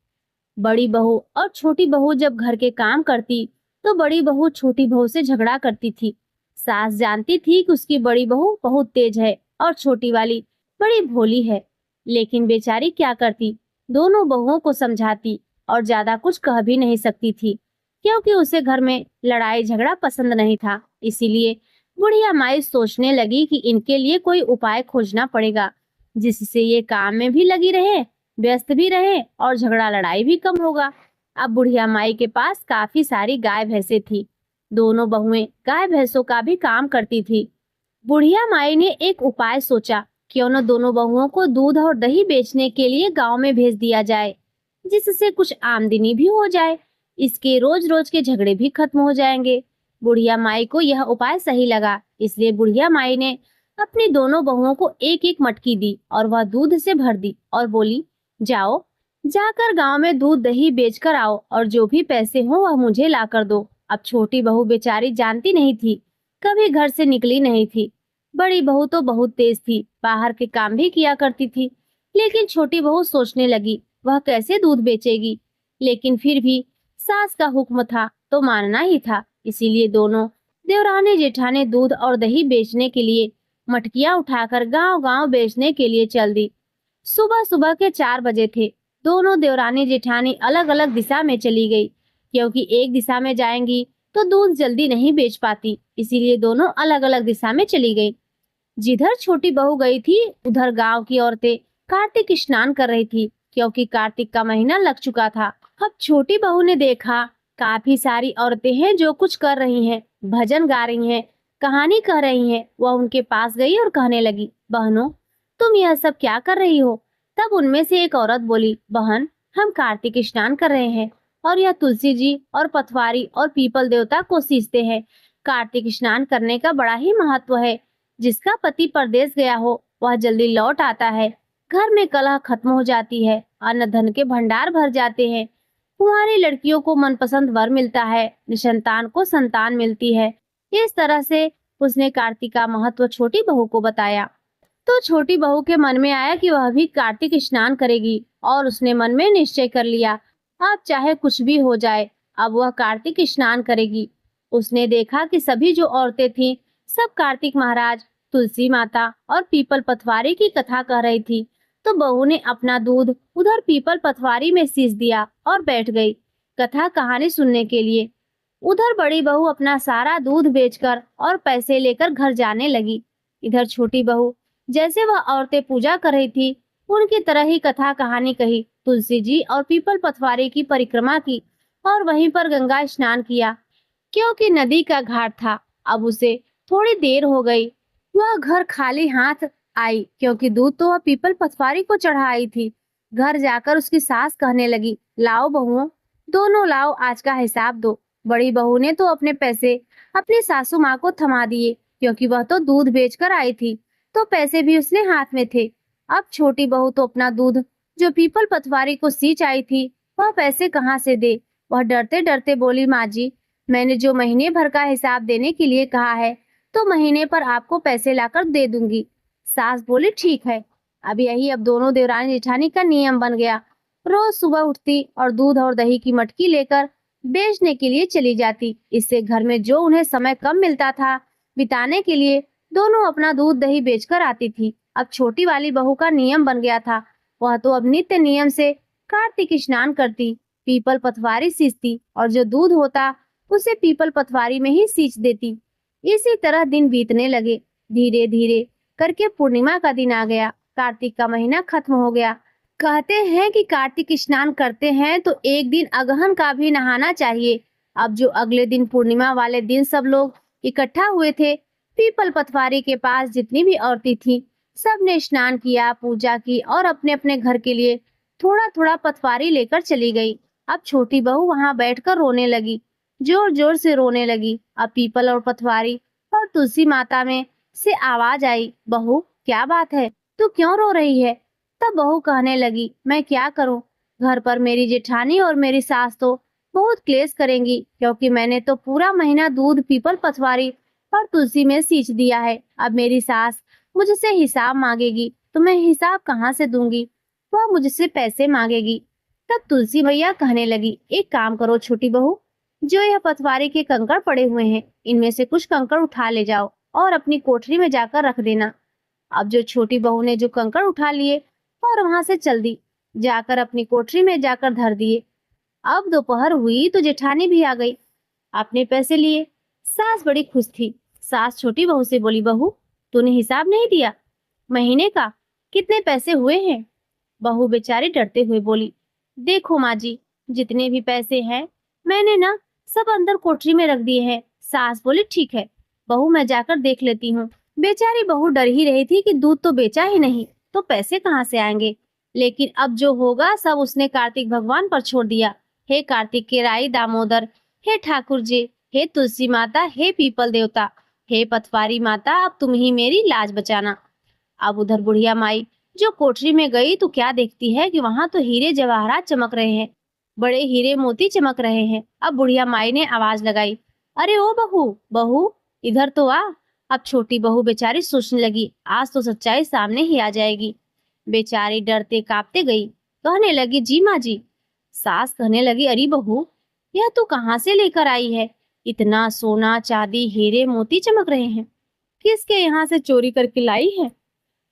[SPEAKER 1] बड़ी बहू और छोटी बहू जब घर के काम करती तो बड़ी बहू छोटी बहू से झगड़ा करती थी। सास जानती थी कि उसकी बड़ी बहू बहुत तेज है और छोटी वाली बड़ी भोली है, लेकिन बेचारी क्या करती, दोनों बहुओं को समझाती और ज्यादा कुछ कह भी नहीं सकती थी, क्योंकि उसे घर में लड़ाई झगड़ा पसंद नहीं था। इसीलिए बुढ़िया माई सोचने लगी कि इनके लिए कोई उपाय खोजना पड़ेगा जिससे ये काम में भी लगी रहे, व्यस्त भी रहे और झगड़ा लड़ाई भी कम होगा। अब बुढ़िया माई के पास काफी सारी गाय भैंसे थी। दोनों बहुएं गाय भैंसों का भी काम करती थी। बुढ़िया माई ने एक उपाय सोचा, क्यों न दोनों बहुओं को दूध और दही बेचने के लिए गांव में भेज दिया जाए, जिससे कुछ आमदनी भी हो जाए। इसके रोज रोज के झगड़े भी खत्म हो जाएंगे। बुढ़िया माई को यह उपाय सही लगा, इसलिए बुढ़िया माई ने अपनी दोनों बहुओं को एक एक मटकी दी और वह दूध से भर दी और बोली, जाओ जाकर गांव में दूध दही बेचकर आओ और जो भी पैसे हो वह मुझे ला कर दो। अब छोटी बहू बेचारी जानती नहीं थी, कभी घर से निकली नहीं थी। बड़ी बहू तो बहुत तेज थी, बाहर के काम भी किया करती थी, लेकिन छोटी बहू सोचने लगी वह कैसे दूध बेचेगी। लेकिन फिर भी सास का हुक्म था तो मानना ही था। इसीलिए दोनों देवरानी जेठानी दूध और दही बेचने के लिए मटकियां उठाकर गांव-गांव बेचने के लिए चल दी। सुबह सुबह के 4 बजे थे। दोनों देवरानी जेठानी अलग अलग दिशा में चली गई, क्योंकि एक दिशा में जाएंगी तो दूध जल्दी नहीं बेच पाती। इसीलिए दोनों अलग अलग दिशा में चली गई। जिधर छोटी बहू गई थी उधर गांव की औरतें कार्तिक स्नान कर रही थी, क्योंकि कार्तिक का महीना लग चुका था। अब छोटी बहू ने देखा काफी सारी औरतें हैं जो कुछ कर रही हैं, भजन गा रही हैं, कहानी कह रही हैं। वह उनके पास गई और कहने लगी, बहनों तुम यह सब क्या कर रही हो। तब उनमें से एक औरत बोली, बहन हम कार्तिक स्नान कर रहे हैं और यह तुलसी जी और पथवारी और पीपल देवता को सींचते हैं। कार्तिक स्नान करने का बड़ा ही महत्व है। जिसका पति परदेश गया हो वह जल्दी लौट आता है, घर में कलह खत्म हो जाती है, अन्न धन के भंडार भर जाते हैं, कुंवारी लड़कियों को मनपसंद वर मिलता है, निसंतान को संतान मिलती है। इस तरह से उसने कार्तिक का महत्व छोटी बहू को बताया। तो छोटी बहू के मन में आया कि वह भी कार्तिक स्नान करेगी और उसने मन में निश्चय कर लिया, अब चाहे कुछ भी हो जाए अब वह कार्तिक स्नान करेगी। उसने देखा कि सभी जो औरतें थीं सब कार्तिक महाराज, तुलसी माता और पीपल पथवारी की कथा कह रही थी। तो बहू ने अपना दूध उधर पीपल पथवारी में सींच दिया और बैठ गई कथा कहानी सुनने के लिए। उधर बड़ी बहू अपना सारा दूध बेचकर और पैसे लेकर घर जाने लगी। इधर छोटी बहू जैसे वह औरतें पूजा कर रही थी उनकी तरह ही कथा कहानी कही, तुलसी जी और पीपल पथवारी की परिक्रमा की और वहीं पर गंगा स्नान किया, क्योंकि नदी का घाट था। अब उसे थोड़ी देर हो गई, वह घर खाली हाथ आई, क्योंकि दूध तो वह पीपल पथवारी को चढ़ाई थी। घर जाकर उसकी सास कहने लगी, लाओ बहुओं दोनों लाओ, आज का हिसाब दो। बड़ी बहू ने तो अपने पैसे अपनी सासू माँ को थमा दिए, क्योंकि वह तो दूध बेचकर आई थी तो पैसे भी उसने हाथ में थे। अब छोटी बहू तो अपना दूध जो पीपल पथवारी को सींच आई थी वह पैसे कहाँ से दे। वह डरते डरते बोली, माँ जी मैंने जो महीने भर का हिसाब देने के लिए कहा है तो महीने पर आपको पैसे लाकर दे दूंगी। सास बोली, ठीक है। अब दोनों देवरानी जेठानी का नियम बन गया। रोज सुबह उठती और दूध और दही की मटकी लेकर बेचने के लिए चली जाती। इससे घर में जो उन्हें समय कम मिलता था बिताने के लिए, दोनों अपना दूध दही बेचकर आती थी। अब छोटी वाली बहू का नियम बन गया था, वह तो अब नित्य नियम से कार्तिक स्नान करती, पीपल पथवारी सींचती और जो दूध होता उसे पीपल पथवारी में ही सींच देती। इसी तरह दिन बीतने लगे। धीरे धीरे करके पूर्णिमा का दिन आ गया, कार्तिक का महीना खत्म हो गया। कहते हैं कि कार्तिक स्नान करते हैं तो एक दिन अगहन का भी नहाना चाहिए। अब जो अगले दिन पूर्णिमा वाले दिन सब लोग इकट्ठा हुए थे पीपल पथवारी के पास, जितनी भी औरतें थी सब ने स्नान किया, पूजा की और अपने अपने घर के लिए थोड़ा थोड़ा पथवारी लेकर चली गई। अब छोटी बहू वहां बैठकर रोने लगी, जोर जोर से रोने लगी। अब पीपल और पथवारी और तुलसी माता में से आवाज आई, बहू क्या बात है, तू क्यों रो रही है। तब बहू कहने लगी, मैं क्या करूं, घर पर मेरी जेठानी और मेरी सास तो बहुत क्लेश करेंगी, क्योंकि मैंने तो पूरा महीना दूध पीपल पथवारी और तुलसी में सींच दिया है। अब मेरी सास मुझसे हिसाब मांगेगी तो मैं हिसाब कहाँ से दूंगी, वह मुझसे पैसे मांगेगी। तब तुलसी मैया कहने लगी, एक काम करो छोटी बहू, जो यह पथवारी के कंकड़ पड़े हुए हैं इनमें से कुछ कंकड़ उठा ले जाओ और अपनी कोठरी में जाकर रख देना। अब जो छोटी बहू ने जो कंकड़ उठा लिए और वहां से चल दी, जाकर अपनी कोठरी में जाकर धर दिए। अब दोपहर हुई तो जेठानी भी आ गई, अपने पैसे लिए। सास बड़ी खुश थी। सास छोटी बहू से बोली, बहू तूने हिसाब नहीं दिया महीने का, कितने पैसे हुए हैं। बहू बेचारी डरते हुए बोली, देखो माँ जी जितने भी पैसे हैं मैंने ना सब अंदर कोठरी में रख दिए हैं। सास बोली, ठीक है बहू मैं जाकर देख लेती हूँ। बेचारी बहू डर ही रही थी कि दूध तो बेचा ही नहीं तो पैसे कहाँ से आएंगे। लेकिन अब जो होगा सब उसने कार्तिक भगवान पर छोड़ दिया। हे कार्तिक के राई दामोदर, हे ठाकुर जी, हे तुलसी माता, हे पीपल देवता, हे पथवारी माता, अब तुम ही मेरी लाज बचाना। अब उधर बुढ़िया माई जो कोठरी में गई तो क्या देखती है कि वहां तो हीरे जवाहरात चमक रहे हैं, बड़े हीरे मोती चमक रहे हैं। अब बुढ़िया माई ने आवाज लगाई, अरे ओ बहू बहू इधर तो आ। अब छोटी बहू बेचारी सोचने लगी, आज तो सच्चाई सामने ही आ जाएगी। बेचारी डरते कांपते गई
[SPEAKER 2] कहने लगी, जी माँ जी। सास कहने लगी, अरे बहू, यह तू कहाँ से लेकर आई है? इतना सोना चांदी हीरे मोती चमक रहे हैं, किसके यहाँ से चोरी करके लाई है?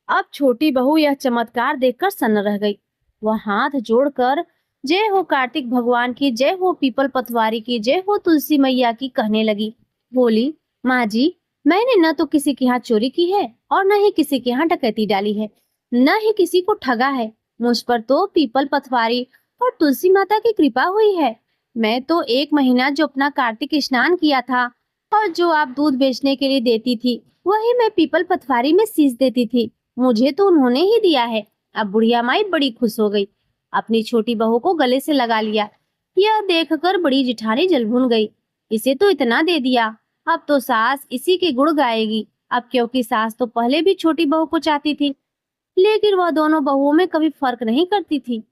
[SPEAKER 2] अब छोटी बहू यह चमत्कार देखकर सन्न रह गई। वह हाथ जोड़कर जय हो कार्तिक भगवान की, जय हो पीपल पतवारी की, जय हो तुलसी मैया की कहने लगी। बोली, माँ जी, मैंने न तो किसी के यहाँ चोरी की है और न ही किसी के यहाँ डकैती डाली है, न ही किसी को ठगा है। मुझ पर तो पीपल पतवारी और तुलसी माता की कृपा हुई है। मैं तो 1 महीना जो अपना कार्तिक स्नान किया था और जो आप दूध बेचने के लिए देती थी, वही मैं पीपल पतवारी में सींच देती थी। मुझे तो उन्होंने ही दिया है। अब बुढ़िया माई बड़ी खुश हो गई, अपनी छोटी बहू को गले से लगा लिया। यह देखकर बड़ी जिठानी जल भुन गई, इसे तो इतना दे दिया, अब तो सास इसी के गुण गाएगी। अब क्योंकि सास तो पहले भी छोटी बहू को चाहती थी, लेकिन वह दोनों बहुओं में कभी फर्क नहीं करती थी।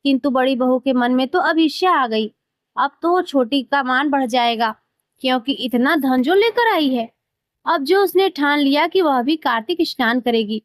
[SPEAKER 2] किंतु बड़ी बहू के मन में तो अब ईर्ष्या आ गई। अब तो छोटी का मान बढ़ जाएगा, क्योंकि इतना धन जो लेकर आई है। अब जो उसने ठान लिया कि वह भी कार्तिक स्नान करेगी।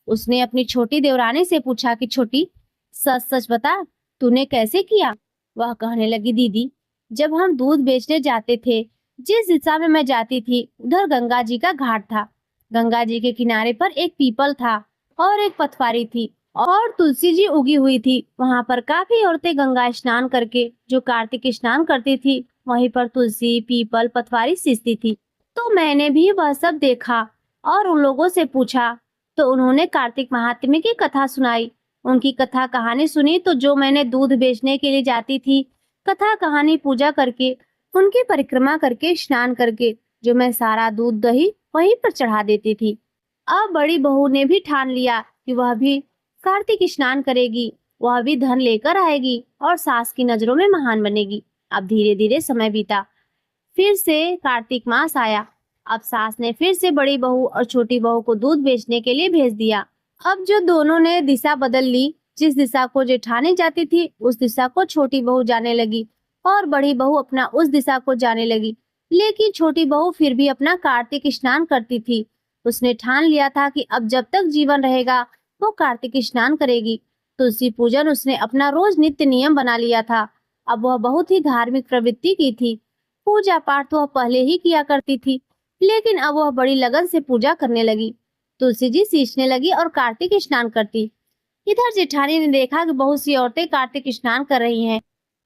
[SPEAKER 2] उसने अपनी छोटी देवरानी से पूछा कि छोटी, सच सच बता, तूने कैसे किया? वह कहने लगी, दीदी, जब हम दूध बेचने जाते थे, जिस दिशा में मैं जाती थी उधर गंगा जी का घाट था। गंगा जी के किनारे पर एक पीपल था और एक पथवारी थी और तुलसी जी उगी हुई थी। वहां पर काफी औरतें गंगा स्नान करके जो कार्तिक स्नान करती थी, वहीं पर तुलसी पीपल पथवारी सींचती थी। तो मैंने भी वह सब देखा और उन लोगों से पूछा, तो उन्होंने कार्तिक महात्म्य की कथा सुनाई। उनकी कथा कहानी सुनी तो जो मैंने दूध बेचने के लिए जाती थी, कथा कहानी पूजा करके, उनकी परिक्रमा करके, स्नान करके, जो मैं सारा दूध दही वहीं पर चढ़ा देती थी। अब बड़ी बहू ने भी ठान लिया कि वह भी कार्तिक स्नान करेगी, वह भी धन लेकर आएगी और सास की नजरों में महान बनेगी। अब धीरे धीरे समय बीता, फिर से कार्तिक मास आया। अब सास ने फिर से बड़ी बहू और छोटी बहू को दूध बेचने के लिए भेज दिया। अब जो दोनों ने दिशा बदल ली, जिस दिशा को जेठानी जाती थी उस दिशा को छोटी बहू जाने लगी और बड़ी बहू अपना उस दिशा को जाने लगी। लेकिन छोटी बहू फिर भी अपना कार्तिक स्नान करती थी। उसने ठान लिया था कि अब जब तक जीवन रहेगा वो कार्तिक स्नान करेगी। तुलसी पूजन उसने अपना रोज नित्य नियम बना लिया था। अब वह बहुत ही धार्मिक प्रवृत्ति की थी। पूजा पाठ तो वह पहले ही किया करती थी, लेकिन अब वह बड़ी लगन से पूजा करने लगी। तुलसी जी सींचने लगी और कार्तिक स्नान करती। इधर जेठानी ने देखा कि बहुत सी औरतें कार्तिक स्नान कर रही हैं।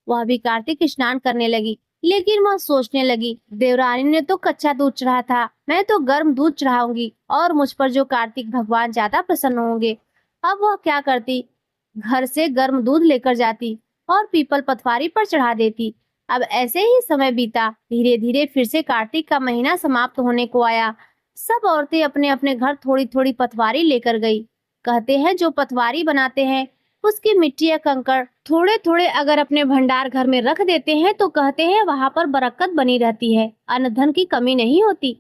[SPEAKER 2] वह भी कार्तिक स्नान करने लगी, लेकिन वह सोचने लगी, देवरानी ने तो कच्चा दूध चढ़ाया था, मैं तो गर्म दूध चढ़ाऊंगी और मुझ पर जो कार्तिक भगवान ज्यादा प्रसन्न होंगे। अब वह क्या करती, घर से गर्म दूध लेकर जाती और पीपल पथवारी पर चढ़ा देती। अब ऐसे ही समय बीता। धीरे धीरे फिर से कार्तिक का महीना समाप्त होने को आया। सब औरतें अपने अपने घर थोड़ी थोड़ी पथवारी लेकर गई। कहते हैं जो पथवारी बनाते हैं उसकी मिट्टी या कंकड़ थोड़े थोड़े अगर अपने भंडार घर में रख देते हैं तो कहते हैं वहां पर बरकत बनी रहती है, अन्न धन की कमी नहीं होती।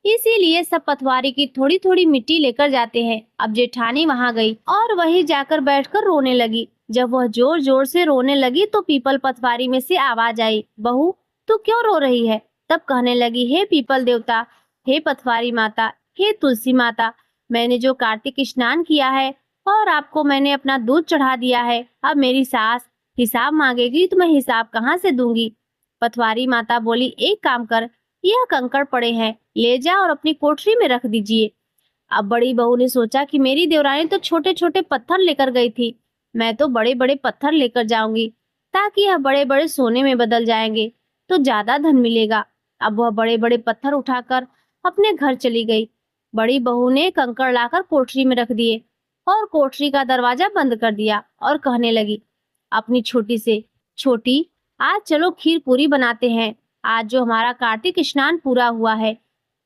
[SPEAKER 2] इसीलिए सब पथवारी की थोड़ी थोड़ी मिट्टी लेकर जाते हैं। अब जेठानी वहां गई और वहीं जाकर बैठकर रोने लगी। जब वह जोर जोर से रोने लगी तो पीपल पथवारी में से आवाज आई, बहू तू क्यों रो रही है? तब कहने लगी, हे पीपल देवता, हे पथवारी माता, हे तुलसी माता, मैंने जो कार्तिक स्नान किया है और आपको मैंने अपना दूध चढ़ा दिया है, अब मेरी सास हिसाब मांगेगी तो मैं हिसाब कहाँ से दूंगी? पथवारी माता बोली, एक काम कर, यह कंकड़ पड़े हैं, ले जा और अपनी कोठरी में रख दीजिए। अब बड़ी बहू ने सोचा कि मेरी देवरानी तो छोटे छोटे पत्थर लेकर गई थी, मैं तो बड़े बड़े पत्थर लेकर जाऊंगी ताकि यह बड़े बड़े सोने में बदल जाएंगे तो ज्यादा धन मिलेगा। अब वह बड़े बड़े पत्थर उठाकर अपने घर चली गई। बड़ी बहू ने कंकड़ लाकर कोठरी में रख दिए और कोठरी का दरवाजा बंद कर दिया और कहने लगी अपनी छोटी से, छोटी, आज चलो खीर पूरी बनाते हैं, आज जो हमारा कार्तिक स्नान पूरा हुआ है।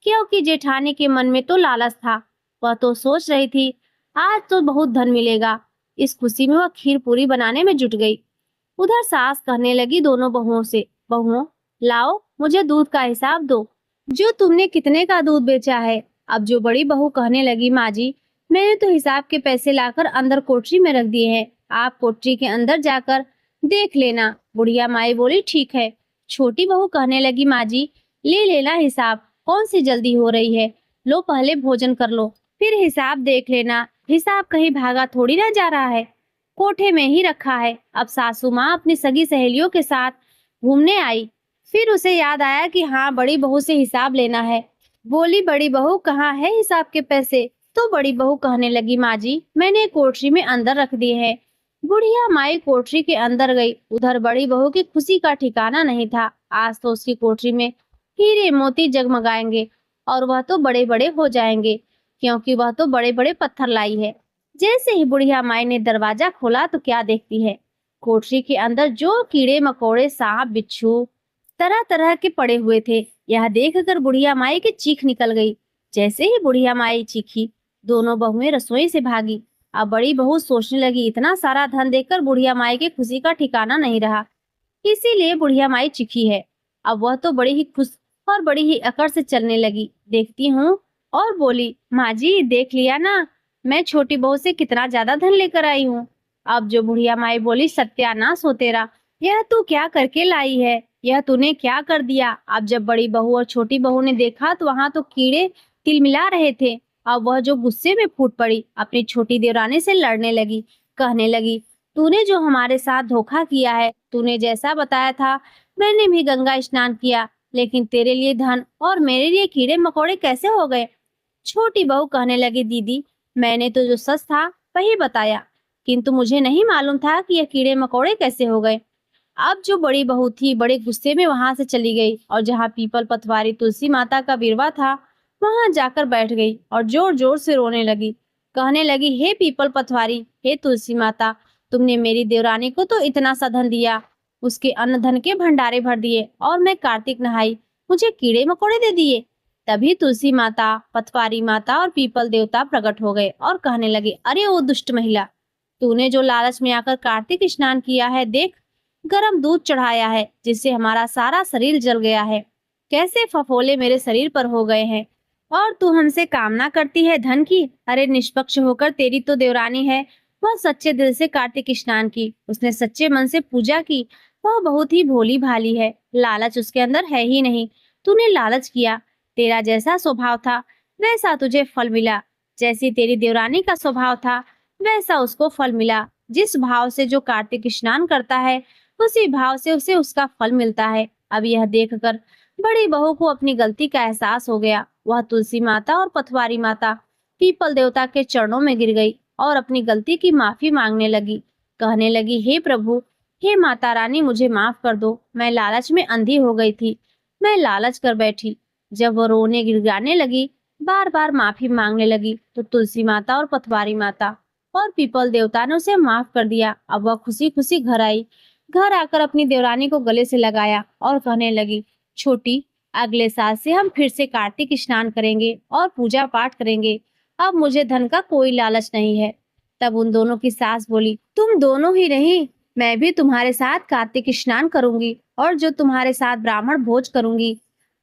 [SPEAKER 2] क्योंकि जेठानी के मन में तो लालच था, वह तो सोच रही थी आज तो बहुत धन मिलेगा। इस खुशी में वह खीर पूरी बनाने में जुट गई। उधर सास कहने लगी दोनों बहुओं से, बहुओं लाओ मुझे दूध का हिसाब दो, जो तुमने कितने का दूध बेचा है। अब जो बड़ी बहू कहने लगी, माँ जी मैंने तो हिसाब के पैसे लाकर अंदर कोठरी में रख दिए हैं, आप कोठरी के अंदर जाकर देख लेना। बुढ़िया माई बोली, ठीक है। छोटी बहू कहने लगी, माँ जी ले लेना हिसाब, कौन सी जल्दी हो रही है, लो पहले भोजन कर लो फिर हिसाब देख लेना, हिसाब कहीं भागा थोड़ी ना जा रहा है। कोठे में ही रखा है। अब सासू माँ अपनी सगी सहेलियों के साथ घूमने आई। फिर उसे याद आया कि हाँ, बड़ी बहू से हिसाब लेना है। बोली, बड़ी बहू कहाँ है हिसाब के पैसे? तो बड़ी बहू कहने लगी, माँ जी, मैंने कोठरी में अंदर रख दिए हैं। बुढ़िया माई कोठरी के अंदर गई। उधर बड़ी बहू की खुशी का ठिकाना नहीं था। आज तो उसकी कोठरी में हीरे मोती जगमगाएंगे और वह तो बड़े बड़े हो जाएंगे, क्योंकि वह तो बड़े बड़े पत्थर लाई है। जैसे ही बुढ़िया माई ने दरवाजा खोला तो क्या देखती है, कोठरी के अंदर जो कीड़े मकोड़े, सांप बिच्छू तरह तरह के पड़े हुए थे। यह देखकर बुढ़िया माई की चीख निकल गई। जैसे ही बुढ़िया माई चीखी, दोनों बहुएं रसोई से भागी। अब बड़ी बहू सोचने लगी, इतना सारा धन देखकर बुढ़िया माई की खुशी का ठिकाना नहीं रहा, इसीलिए बुढ़िया माई चीखी है। अब वह तो बड़ी ही खुश और बड़ी ही अकड़ से चलने लगी। देखती हूँ और बोली, माँ जी देख लिया ना, मैं छोटी बहू से कितना ज्यादा धन लेकर आई हूँ। अब जो बुढ़िया माई बोली, सत्यानाश हो तेरा, यह तू क्या करके लाई है, यह तूने क्या कर दिया? अब जब बड़ी बहू और छोटी बहू ने देखा तो वहां तो कीड़े तिलमिला रहे थे। अब वह जो गुस्से में फूट पड़ी, अपनी छोटी देवरानी से लड़ने लगी। कहने लगी, तूने जो हमारे साथ धोखा किया है, तूने जैसा बताया था मैंने भी गंगा स्नान किया, लेकिन तेरे लिए धन और मेरे लिए कीड़े मकोड़े कैसे हो गए? छोटी बहू कहने लगी, दीदी मैंने तो जो सच था वही बताया, किंतु मुझे नहीं मालूम था कि यह कीड़े मकोड़े कैसे हो गए। अब जो बड़ी बहू थी बड़े गुस्से में वहां से चली गई और जहाँ पीपल पतवारी तुलसी माता का बिरवा था वहां जाकर बैठ गई और जोर जोर से रोने लगी। कहने लगी, हे पीपल पतवारी, हे तुलसी माता, तुमने मेरी देवरानी को तो इतना सा धन दिया, उसके अन्न धन के भंडारे भर दिए, और मैं कार्तिक नहाई, मुझे कीड़े मकोड़े दे दिए। तभी तुलसी माता, पतवारी माता और पीपल देवता प्रकट हो गए और कहने लगे, अरे ओ दुष्ट महिला, तूने जो लालच में आकर कार्तिक स्नान किया है, देख गरम दूध चढ़ाया है जिससे हमारा सारा शरीर जल गया है, कैसे फफोले मेरे शरीर पर हो गए हैं, और तू हमसे कामना करती है धन की? अरे निष्पक्ष होकर, तेरी तो देवरानी है, वह सच्चे दिल से कार्तिक स्नान की, उसने सच्चे मन से पूजा की, वह बहुत ही भोली भाली है, लालच उसके अंदर है ही नहीं। तूने लालच किया, तेरा जैसा स्वभाव था वैसा तुझे फल मिला, जैसी तेरी देवरानी का स्वभाव था वैसा उसको फल मिला। जिस भाव से जो कार्तिक स्नान करता है उसी भाव से उसे उसका फल मिलता है। अब यह देखकर बड़ी बहू को अपनी गलती का एहसास हो गया। वह तुलसी माता और पथवारी माता, पीपल देवता के चरणों में गिर गई और अपनी गलती की माफी मांगने लगी। कहने लगी, हे प्रभु, हे माता रानी, मुझे माफ कर दो, मैं लालच में अंधी हो गई थी, मैं लालच कर बैठी। जब वो रोने गिड़गिड़ाने लगी, बार बार माफी मांगने लगी, तो तुलसी माता और पथवारी माता और पीपल देवता ने उसे माफ कर दिया। अब वह खुशी खुशी घर आई। घर आकर अपनी देवरानी को गले से लगाया और कहने लगी, छोटी, अगले साल से हम फिर से कार्तिक स्नान करेंगे और पूजा पाठ करेंगे, अब मुझे धन का कोई लालच नहीं है। तब उन दोनों की सास बोली, तुम दोनों ही नहीं, मैं भी तुम्हारे साथ कार्तिक स्नान करूंगी और जो तुम्हारे साथ ब्राह्मण भोज करूंगी।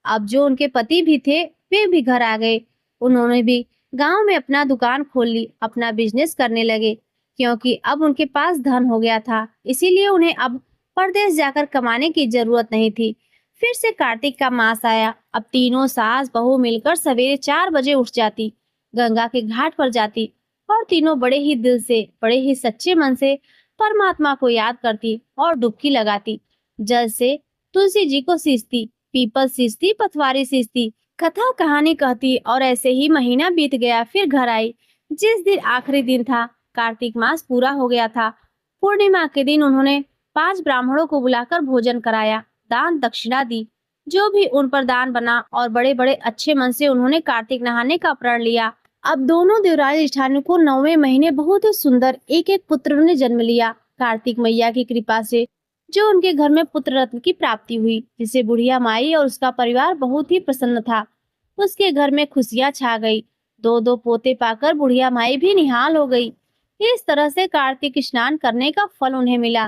[SPEAKER 2] अब जो उनके पति भी थे वे भी घर आ गए। उन्होंने भी गांव में अपना दुकान खोल ली, अपना बिजनेस करने लगे, क्योंकि अब उनके पास धन हो गया था, इसीलिए उन्हें अब परदेश जाकर कमाने की जरूरत नहीं थी। फिर से कार्तिक का मास आया। अब तीनों सास बहू मिलकर सवेरे 4 बजे उठ जाती, गंगा के घाट पर जाती और तीनों बड़े ही दिल से, बड़े ही सच्चे मन से परमात्मा को याद करती और डुबकी लगाती। जल से तुलसी जी को सींचती, पीपल सींचती, पथवारी सींचती, कथा कहानी कहती, और ऐसे ही महीना बीत गया। फिर घर आई। जिस दिन आखिरी दिन था, कार्तिक मास पूरा हो गया था। पूर्णिमा के दिन उन्होंने 5 ब्राह्मणों को बुलाकर भोजन कराया, दान दक्षिणा दी, जो भी उन पर दान बना, और बड़े बड़े अच्छे मन से उन्होंने कार्तिक नहाने का प्रण लिया। अब दोनों देवराज जेठानी को 9वें महीने बहुत ही सुंदर एक एक पुत्र ने जन्म लिया। कार्तिक मैया की कृपा से जो उनके घर में पुत्र रत्न की प्राप्ति हुई, जिसे बुढ़िया माई और उसका परिवार बहुत ही प्रसन्न था। उसके घर में खुशियां छा गई। 2-2 पोते पाकर बुढ़िया माई भी निहाल हो गई। इस तरह से कार्तिक स्नान करने का फल उन्हें मिला।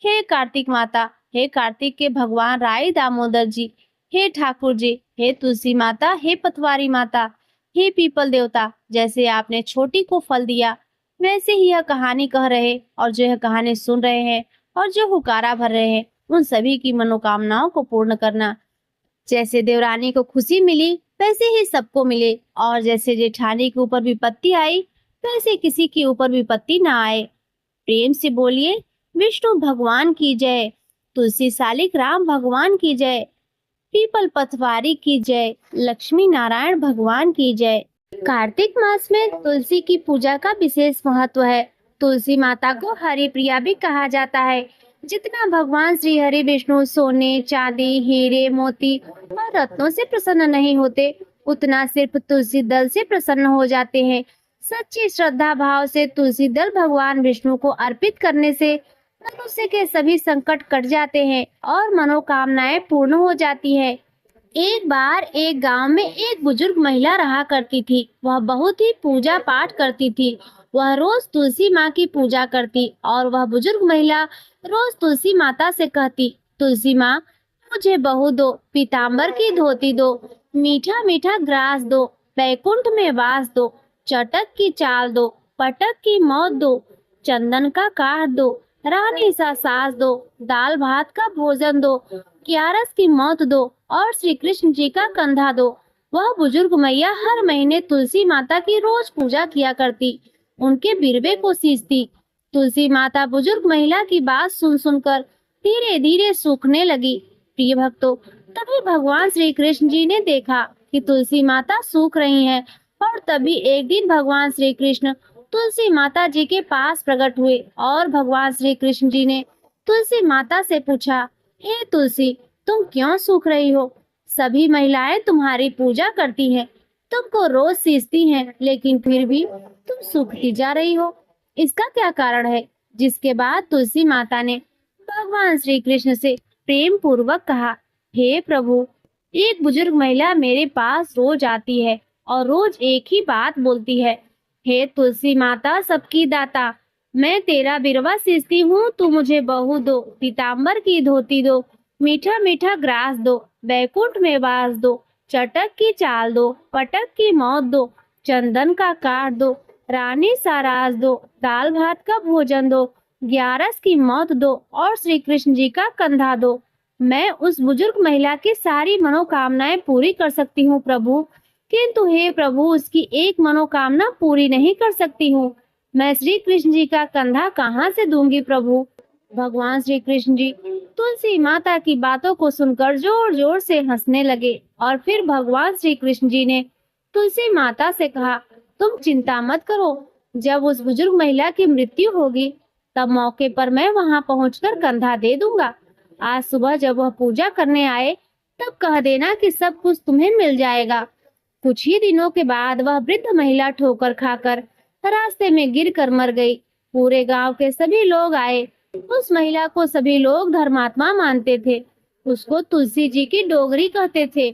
[SPEAKER 2] हे कार्तिक माता, हे कार्तिक के भगवान राय दामोदर जी, हे ठाकुर जी, हे तुलसी माता, हे पथवारी माता, हे पीपल देवता, जैसे आपने छोटी को फल दिया, वैसे ही यह कहानी कह रहे और जो यह कहानी सुन रहे हैं और जो हुकारा भर रहे हैं, उन सभी की मनोकामनाओं को पूर्ण करना। जैसे देवरानी को खुशी मिली वैसे ही सबको मिले, और जैसे जेठानी के ऊपर विपत्ति आई वैसे किसी के ऊपर विपत्ति ना आए। प्रेम से बोलिए, विष्णु भगवान की जय, तुलसी सालिक राम भगवान की जय, पीपल पतवारी की जय, लक्ष्मी नारायण भगवान की जय। कार्तिक मास में तुलसी की पूजा का विशेष महत्व है। तुलसी माता को हरि प्रिया भी कहा जाता है। जितना भगवान श्री हरि विष्णु सोने, चांदी, हीरे, मोती और रत्नों से प्रसन्न नहीं होते, उतना सिर्फ तुलसी दल से प्रसन्न हो जाते हैं। सच्ची श्रद्धा भाव से तुलसी दल भगवान विष्णु को अर्पित करने से मनुष्य के सभी संकट कट जाते हैं और मनोकामनाएं पूर्ण हो जाती है। एक बार एक गांव में एक बुजुर्ग महिला रहा करती थी। वह बहुत ही पूजा पाठ करती थी। वह रोज तुलसी माँ की पूजा करती और वह बुजुर्ग महिला रोज तुलसी माता से कहती, तुलसी माँ, मुझे बहू दो, पीताम्बर की धोती दो, मीठा मीठा ग्रास दो, बैकुंठ में वास दो, चटक की चाल दो, पटक की मौत दो, चंदन का काठ दो, रानी सा सास दो, दाल भात का भोजन दो, ग्यारस की मौत दो और श्री कृष्ण जी का कंधा दो। वह बुजुर्ग मैया हर महीने तुलसी माता की रोज पूजा किया करती, उनके बिरवे को सींचती। तुलसी माता बुजुर्ग महिला की बात सुन सुनकर धीरे धीरे सूखने लगी। प्रिय भक्तों, तभी भगवान श्री कृष्ण जी ने देखा कि तुलसी माता सूख रही हैं और तभी एक दिन भगवान श्री कृष्ण तुलसी माता जी के पास प्रकट हुए और भगवान श्री कृष्ण जी ने तुलसी माता से पूछा, हे तुलसी, तुम क्यों सूख रही हो? सभी महिलाएं तुम्हारी पूजा करती हैं, तुमको रोज सींचती हैं, लेकिन फिर भी तुम सूखती जा रही हो। इसका क्या कारण है? जिसके बाद तुलसी माता ने भगवान श्री कृष्ण से प्रेम पूर्वक कहा, हे प्रभु, एक बुजुर्ग महिला मेरे पास रोज आती है और रोज एक ही बात बोलती है, हे तुलसी माता सबकी दाता, मैं तेरा बिरवा सींचती हूँ, तू मुझे बहू दो, पीताम्बर की धोती दो, मीठा मीठा ग्रास दो, बैकुंठ में वास दो, चटक की चाल दो, पटक की मौत दो, चंदन का काट दो, रानी सारास दो, दाल भात का भोजन दो, ग्यारस की मौत दो और श्री कृष्ण जी का कंधा दो। मैं उस बुजुर्ग महिला की सारी मनोकामनाएं पूरी कर सकती हूँ प्रभु, किंतु हे प्रभु, उसकी एक मनोकामना पूरी नहीं कर सकती हूँ। मैं श्री कृष्ण जी का कंधा कहाँ से दूंगी प्रभु? भगवान श्री कृष्ण जी तुलसी माता की बातों को सुनकर जोर जोर से हंसने लगे और फिर भगवान श्री कृष्ण जी ने तुलसी माता से कहा, तुम चिंता मत करो, जब उस बुजुर्ग महिला की मृत्यु होगी तब मौके पर मैं वहां पहुंचकर कंधा दे दूंगा। आज सुबह जब वह पूजा करने आए तब कह देना कि सब कुछ तुम्हें मिल जाएगा। कुछ ही दिनों के बाद वह वृद्ध महिला ठोकर खाकर रास्ते में गिरकर मर गई। पूरे गांव के सभी लोग आए। उस महिला को सभी लोग धर्मात्मा मानते थे। उसको तुलसी जी की डोगरी कहते थे।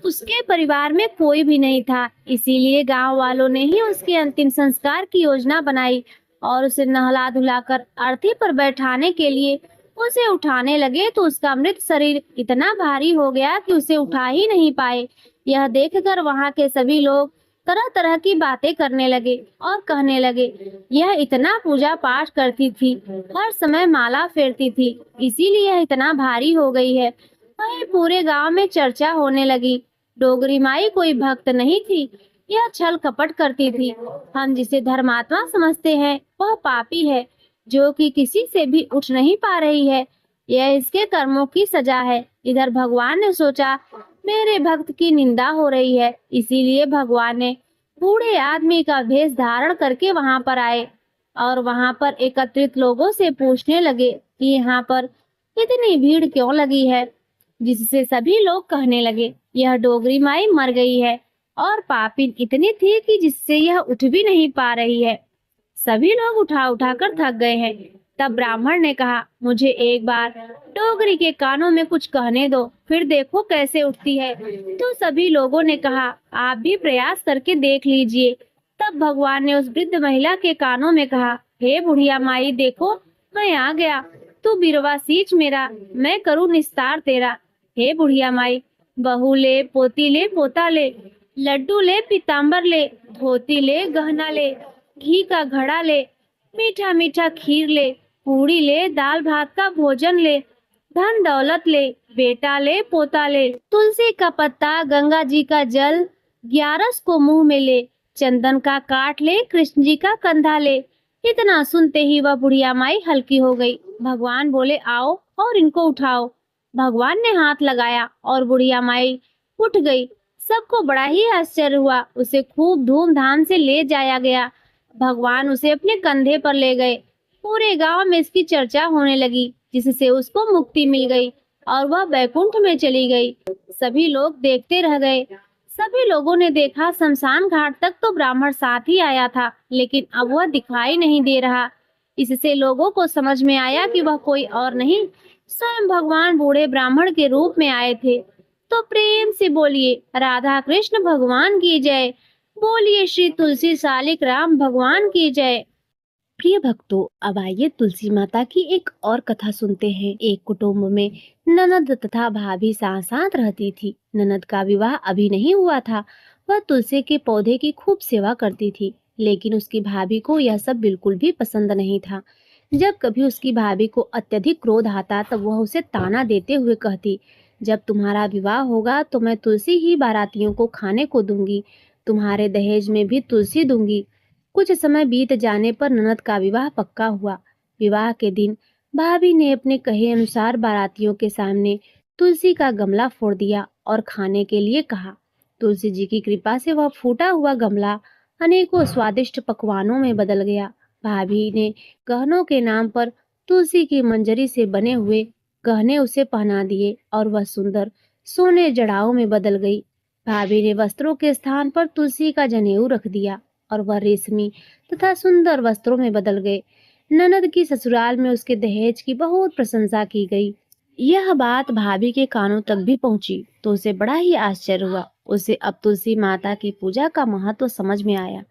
[SPEAKER 2] उसके परिवार में कोई भी नहीं था, इसीलिए गांव वालों ने ही उसके अंतिम संस्कार की योजना बनाई और उसे नहला धुलाकर अर्थी पर बैठाने के लिए उसे उठाने लगे तो उसका मृत शरीर इतना भारी हो गया कि उसे उठा ही नहीं पाए। यह देखकर वहां के सभी लोग तरह तरह की बातें करने लगे और कहने लगे, यह इतना पूजा पाठ करती थी, हर समय माला फेरती थी, इसीलिए यह इतना भारी हो गई है। वहीं पूरे गांव में चर्चा होने लगी, डोगरी माई कोई भक्त नहीं थी, यह छल कपट करती थी। हम जिसे धर्मात्मा समझते हैं वह पापी है, जो कि किसी से भी उठ नहीं पा रही है। यह इसके कर्मों की सजा है। इधर भगवान ने सोचा मेरे भक्त की निंदा हो रही है, इसीलिए भगवान ने बूढ़े आदमी का भेष धारण करके वहां पर आए और वहां पर एकत्रित लोगों से पूछने लगे कि यहाँ पर इतनी भीड़ क्यों लगी है, जिससे सभी लोग कहने लगे यह डोगरी माई मर गई है और पापिन इतनी थी कि जिससे यह उठ भी नहीं पा रही है। सभी लोग उठा उठा कर थक गए हैं। तब ब्राह्मण ने कहा, मुझे एक बार डोगरी के कानों में कुछ कहने दो, फिर देखो कैसे उठती है। तो सभी लोगों ने कहा, आप भी प्रयास करके देख लीजिए। तब भगवान ने उस वृद्ध महिला के कानों में कहा, हे बुढ़िया माई, देखो मैं आ गया, तू बिरवा सींच मेरा, मैं करूँ निस्तार तेरा। हे बुढ़िया माई, बहू ले, पोती ले, पोता ले, लड्डू ले, पीताम्बर ले, धोती ले, गहना ले, घी का घड़ा ले, मीठा मीठा खीर ले, पूरी ले, दाल भात का भोजन ले, धन दौलत ले, बेटा ले, पोता ले, तुलसी का पत्ता, गंगा जी का जल, ग्यारस को मुंह में ले, चंदन का काट ले, कृष्ण जी का कंधा ले, इतना सुनते ही वह बुढ़िया माई हल्की हो गई। भगवान बोले, आओ और इनको उठाओ। भगवान ने हाथ लगाया और बुढ़िया माई उठ गई। सबको बड़ा ही आश्चर्य हुआ। उसे खूब धूमधाम से ले जाया गया। भगवान उसे अपने कंधे पर ले गए। पूरे गांव में इसकी चर्चा होने लगी, जिससे उसको मुक्ति मिल गई और वह बैकुंठ में चली गई। सभी लोग देखते रह गए। सभी लोगों ने देखा, शमशान घाट तक तो ब्राह्मण साथ ही आया था, लेकिन अब वह दिखाई नहीं दे रहा। इससे लोगों को समझ में आया कि वह कोई और नहीं, स्वयं भगवान बूढ़े ब्राह्मण के रूप में आए थे। तो प्रेम से बोलिए, राधा कृष्ण भगवान की जय। बोलिए, श्री तुलसी सालिक राम भगवान की जय।
[SPEAKER 1] प्रिय भक्तों, अब आइए तुलसी माता की एक और कथा सुनते हैं। एक कुटुंब में ननद तथा भाभी साथ साथ रहती थी। ननद का विवाह अभी नहीं हुआ था। वह तुलसी के पौधे की खूब सेवा करती थी, लेकिन उसकी भाभी को यह सब बिल्कुल भी पसंद नहीं था। जब कभी उसकी भाभी को अत्यधिक क्रोध आता तब वह उसे ताना देते हुए कहती, जब तुम्हारा विवाह होगा तो मैं तुलसी ही बारातियों को खाने को दूंगी, तुम्हारे दहेज में भी तुलसी दूंगी। कुछ समय बीत जाने पर ननद का विवाह पक्का हुआ। विवाह के दिन भाभी ने अपने कहे अनुसार बारातियों के सामने तुलसी का गमला फोड़ दिया और खाने के लिए कहा। तुलसी जी की कृपा से वह फूटा हुआ गमला अनेकों स्वादिष्ट पकवानों में बदल गया। भाभी ने गहनों के नाम पर तुलसी की मंजरी से बने हुए गहने उसे पहना दिए और वह सुंदर सोने जड़ाओं में बदल गई। भाभी ने वस्त्रों के स्थान पर तुलसी का जनेऊ रख दिया और वह रेशमी तथा सुंदर वस्त्रों में बदल गए। ननद की ससुराल में उसके दहेज की बहुत प्रशंसा की गई। यह बात भाभी के कानों तक भी पहुंची तो उसे बड़ा ही आश्चर्य हुआ। उसे अब तुलसी माता की पूजा का महत्व समझ में आया।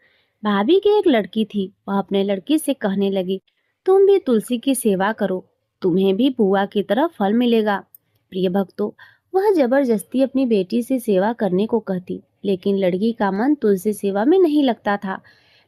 [SPEAKER 1] भाभी की एक लड़की थी। वह अपने लड़की से कहने लगी, तुम भी तुलसी की सेवा करो, तुम्हें भी बुआ की तरह फल मिलेगा। प्रिय भक्तों, वह जबरदस्ती अपनी बेटी से सेवा करने को कहती, लेकिन लड़की का मन तुलसी सेवा में नहीं लगता था।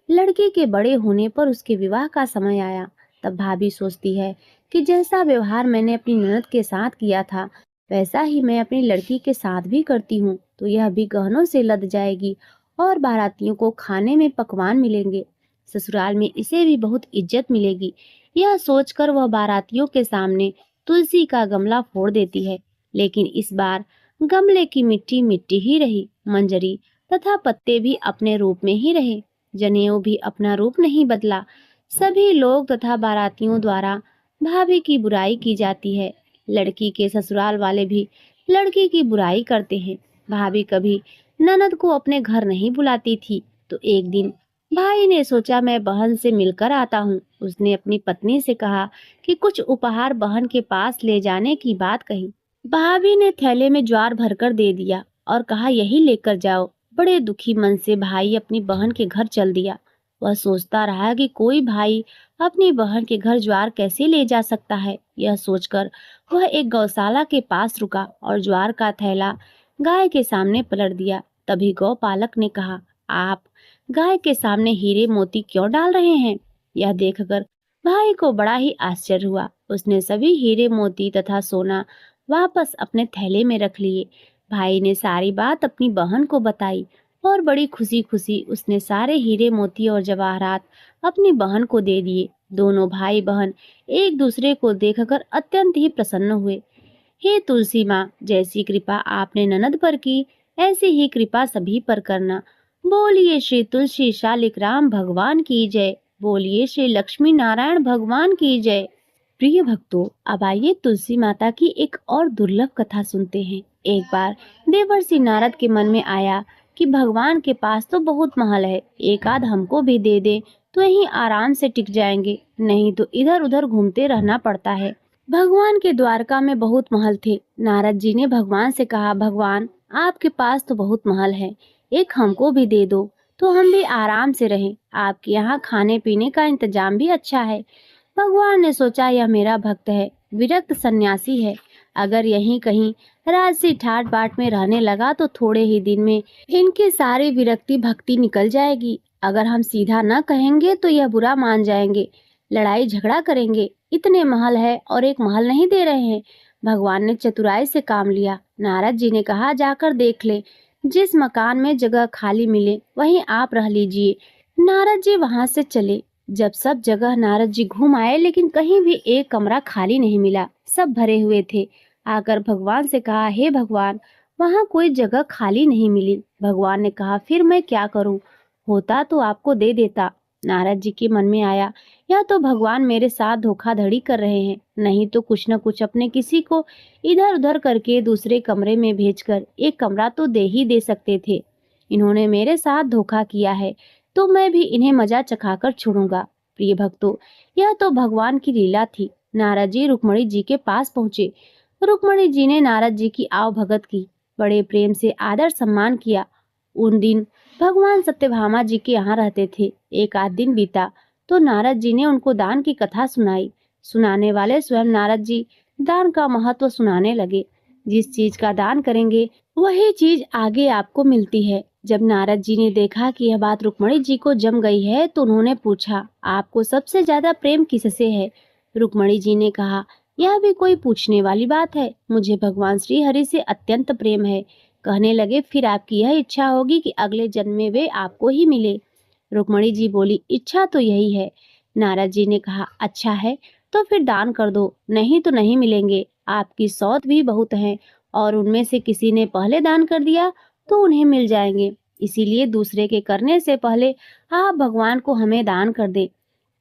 [SPEAKER 1] लड़के के बड़े होने पर उसके विवाह का समय आया। तब भाभी सोचती है कि जैसा व्यवहार मैंने अपनी ननद के साथ किया था, वैसा ही मैं अपनी लड़की के साथ भी करती हूँ, तो यह भी गहनों से लद जाएगी और बारातियों को खाने में पकवान मिलेंगे। ससुराल में इसे भी बहुत इज्जत मिलेगी। यह सोचकर वह बारातियों के सामने तुलसी का गमला फोड़ देती है, लेकिन इस बार गमले की मिट्टी मिट्टी ही रही, मंजरी तथा पत्ते भी अपने रूप में ही रहे, जनेऊ भी अपना रूप नहीं बदला। सभी लोग तथा बारातियों द्वारा भाभी की बुराई की जाती है। लड़की के ससुराल वाले भी लड़की की बुराई करते हैं। भाभी कभी ननद को अपने घर नहीं बुलाती थी, तो एक दिन भाई ने सोचा मैं बहन से मिलकर आता हूँ। उसने अपनी पत्नी से कहा कि कुछ उपहार बहन के पास ले जाने की बात कही। भाभी ने थैले में ज्वार भरकर दे दिया और कहा, यही लेकर जाओ। बड़े दुखी मन से भाई अपनी बहन के घर चल दिया। वह सोचता रहा कि कोई भाई अपनी बहन के घर ज्वार कैसे ले जा सकता है। यह सोचकर वह एक गौशाला के पास रुका और ज्वार का थैला गाय के सामने पलट दिया। तभी गौपालक ने कहा, आप गाय के सामने हीरे मोती क्यों डाल रहे हैं? यह देखकर भाई को बड़ा ही आश्चर्य हुआ। उसने सभी हीरे मोती तथा सोना वापस अपने थैले में रख लिए। भाई ने सारी बात अपनी बहन को बताई और बड़ी खुशी खुशी उसने सारे हीरे मोती और जवाहरात अपनी बहन को दे दिए। दोनों भाई बहन एक दूसरे को देखकर अत्यंत ही प्रसन्न हुए। हे तुलसी माँ, जैसी कृपा आपने ननद पर की, ऐसी ही कृपा सभी पर करना। बोलिए श्री तुलसी शालिक राम भगवान की जय। बोलिए श्री लक्ष्मी नारायण भगवान की जय। प्रिय भक्तों, अब आइए तुलसी माता की एक और दुर्लभ कथा सुनते हैं। एक बार देवर्षि नारद के मन में आया कि भगवान के पास तो बहुत महल है, एक आध हमको भी दे दे तो यहीं आराम से टिक जाएंगे, नहीं तो इधर उधर घूमते रहना पड़ता है। भगवान के द्वारका में बहुत महल थे। नारद जी ने भगवान से कहा, भगवान आपके पास तो बहुत महल है, एक हमको भी दे दो तो हम भी आराम से रहें। आपके यहाँ खाने पीने का इंतजाम भी अच्छा है। भगवान ने सोचा, यह मेरा भक्त है, विरक्त सन्यासी है, अगर यहीं कहीं राजसी ठाट बाट में रहने लगा तो थोड़े ही दिन में इनकी सारी विरक्ति भक्ति निकल जाएगी। अगर हम सीधा न कहेंगे तो यह बुरा मान जाएंगे, लड़ाई झगड़ा करेंगे। इतने महल है और एक महल नहीं दे रहे हैं। भगवान ने चतुराई से काम लिया। नारद जी ने कहा, जाकर देख ले, जिस मकान में जगह खाली मिले वहीं आप रह लीजिए। नारद जी वहां से चले।
[SPEAKER 2] जब सब जगह नारद जी घूम आए लेकिन कहीं भी एक कमरा खाली नहीं मिला, सब भरे हुए थे। आकर भगवान से कहा, हे भगवान, वहाँ कोई जगह खाली नहीं मिली। भगवान ने कहा, फिर मैं क्या करूं? होता तो आपको दे देता। नारद जी के मन में आया, या तो भगवान मेरे साथ धोखाधड़ी कर रहे हैं, नहीं तो कुछ न कुछ अपने किसी को इधर उधर करके दूसरे कमरे में भेजकर एक कमरा तो दे ही दे सकते थे। इन्होंने मेरे साथ धोखा किया है, तो मैं भी इन्हें मजा चखाकर छोड़ूंगा। प्रिय भक्तों, यह तो भगवान की लीला थी। नारद जी रुक्मणी जी के पास पहुंचे। रुक्मणी जी ने नारद जी की आव भगत की, बड़े प्रेम से आदर सम्मान किया। उन दिन भगवान सत्यभामा जी के यहाँ रहते थे। एक आध दिन बीता तो नारद जी ने उनको दान की कथा सुनाई। सुनाने वाले स्वयं नारद जी दान का महत्व सुनाने लगे। जिस चीज का दान करेंगे वही चीज आगे आपको मिलती है। जब नारद जी ने देखा कि यह बात रुक्मणी जी को जम गई है तो उन्होंने पूछा, आपको सबसे ज्यादा प्रेम किससे है? रुक्मणी जी ने कहा, यह भी कोई पूछने वाली बात है, मुझे भगवान श्री हरि से अत्यंत प्रेम है। कहने लगे, फिर आपकी यह इच्छा होगी कि अगले जन्म में वे आपको ही मिले। रुक्मणी जी बोली, इच्छा तो यही है। नारद जी ने कहा, अच्छा है, तो फिर दान कर दो, नहीं तो नहीं मिलेंगे। आपकी सौत भी बहुत है और उनमें से किसी ने पहले दान कर दिया तो उन्हें मिल जाएंगे। इसीलिए दूसरे के करने से पहले आप भगवान को हमें दान कर दे।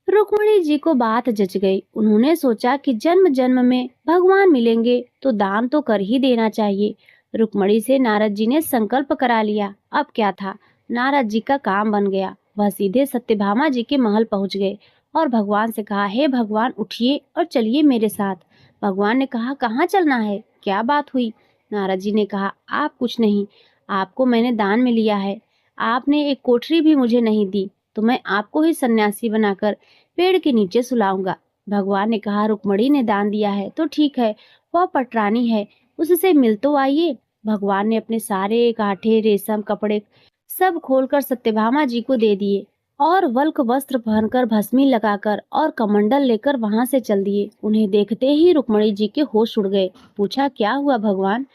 [SPEAKER 2] रुक्मणी जी को बात जच गई। उन्होंने सोचा कि जन्म जन्म में भगवान मिलेंगे तो दान तो कर ही देना चाहिए। रुक्मणी से नारद जी ने संकल्प करा लिया। अब क्या था, नारद जी का काम बन गया। वह सीधे सत्यभामा जी के महल पहुंच गए और भगवान से कहा, हे भगवान, उठिए और चलिए मेरे साथ। भगवान ने कहा, कहाँ चलना है, क्या बात हुई? नारद जी ने कहा, आप कुछ नहीं, आपको मैंने दान में लिया है। आपने एक कोठरी भी मुझे नहीं दी, तो मैं आपको ही सन्यासी बनाकर पेड़ के नीचे सुलाऊंगा। भगवान ने कहा, रुक्मणी ने दान दिया है तो ठीक है, वह पटरानी है, उससे मिल तो आइए। भगवान ने अपने सारे कांठे, रेशम कपड़े सब खोलकर सत्यभामा जी को दे दिए और वल्क वस्त्र पहनकर, भस्मी लगाकर और कमंडल लेकर वहां से चल दिए। उन्हें देखते ही रुक्मणी जी के होश उड़ गए। पूछा, क्या हुआ भगवान?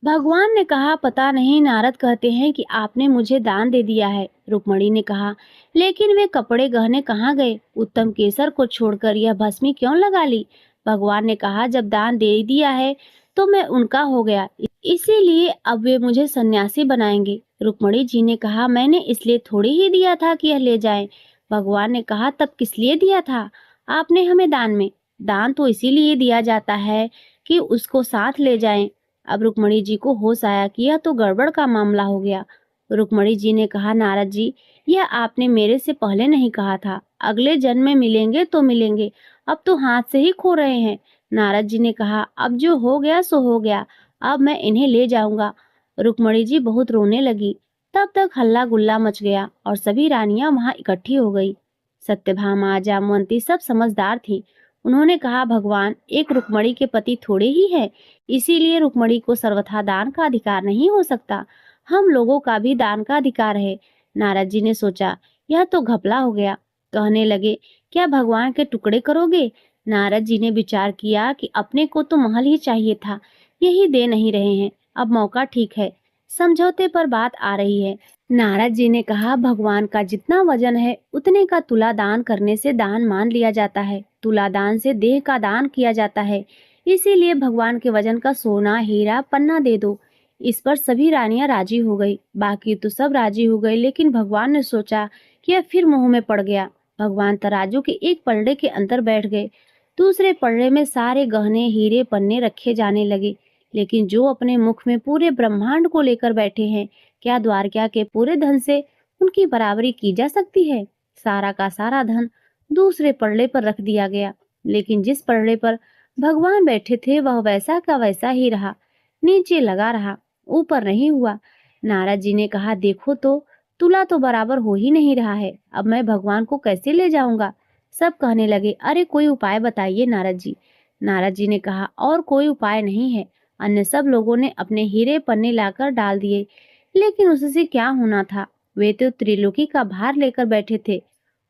[SPEAKER 2] भगवान ने कहा, पता नहीं, नारद कहते हैं कि आपने मुझे दान दे दिया है। रुक्मणी ने कहा, लेकिन वे कपड़े गहने कहाँ गए? उत्तम केसर को छोड़कर यह भस्मी क्यों लगा ली? भगवान ने कहा, जब दान दे दिया है तो मैं उनका हो गया, इसीलिए अब वे मुझे सन्यासी बनाएंगे। रुक्मणी जी ने कहा, मैंने इसलिए थोड़ी ही दिया था कि यह ले जाएं। भगवान ने कहा, तब किस लिए दिया था आपने हमें दान में? दान तो इसीलिए दिया जाता है कि उसको साथ ले जाएं। अब रुक्मणी जी को होश आया कि यह तो गड़बड़ का मामला हो गया। रुक्मणी जी ने कहा, नारद जी, यह आपने मेरे से पहले नहीं कहा था। अगले जन्म में मिलेंगे तो मिलेंगे, अब तो हाथ से ही खो रहे हैं। नारद जी ने कहा, अब जो हो गया सो हो गया, अब मैं इन्हें ले जाऊंगा। रुक्मणी जी बहुत रोने लगी। तब तक हल्ला गुल्ला मच गया और सभी रानियां वहां इकट्ठी हो गई। सत्यभामा, जामवंती सब समझदार थी। उन्होंने कहा, भगवान, एक रुक्मणी के पति थोड़े ही है, इसीलिए रुक्मणी को सर्वथा दान का अधिकार नहीं हो सकता। हम लोगों का भी दान का अधिकार है। नारद जी ने सोचा, यह तो घपला हो गया। कहने लगे, क्या भगवान के टुकड़े करोगे? नारद जी ने विचार किया कि अपने को तो महल ही चाहिए था, यही दे नहीं रहे हैं। अब मौका ठीक है, समझौते पर बात आ रही है। नारद जी ने कहा, भगवान का जितना वजन है उतने का तुला दान करने से दान मान लिया जाता है। तुला दान से देह का दान किया जाता है, इसीलिए भगवान के वजन का सोना, हीरा, पन्ना दे दो। इस पर सभी रानियां राजी हो गई। बाकी तो सब राजी हो गए, लेकिन भगवान ने सोचा कि यह फिर मुंह में पड़ गया। भगवान तराजू के एक पलड़े के अंदर बैठ गए। दूसरे पलड़े में सारे गहने, हीरे, पन्ने रखे जाने लगे। लेकिन जो अपने मुख में पूरे ब्रह्मांड को लेकर बैठे हैं, क्या द्वारका के पूरे धन से उनकी बराबरी की जा सकती है? सारा का सारा धन दूसरे पलड़े पर रख दिया गया, लेकिन जिस पलड़े पर भगवान बैठे थे वह वैसा का वैसा ही रहा, नीचे लगा रहा, ऊपर नहीं हुआ। नारद जी ने कहा, देखो तो, तुला तो बराबर हो ही नहीं रहा है, अब मैं भगवान को कैसे ले जाऊंगा? सब कहने लगे, अरे कोई उपाय बताइए नारद जी। नारद जी ने कहा, और कोई उपाय नहीं है। अन्य सब लोगों ने अपने हीरे पन्ने लाकर डाल दिए, लेकिन उससे क्या होना था? वे तो त्रिलोकी का भार लेकर बैठे थे।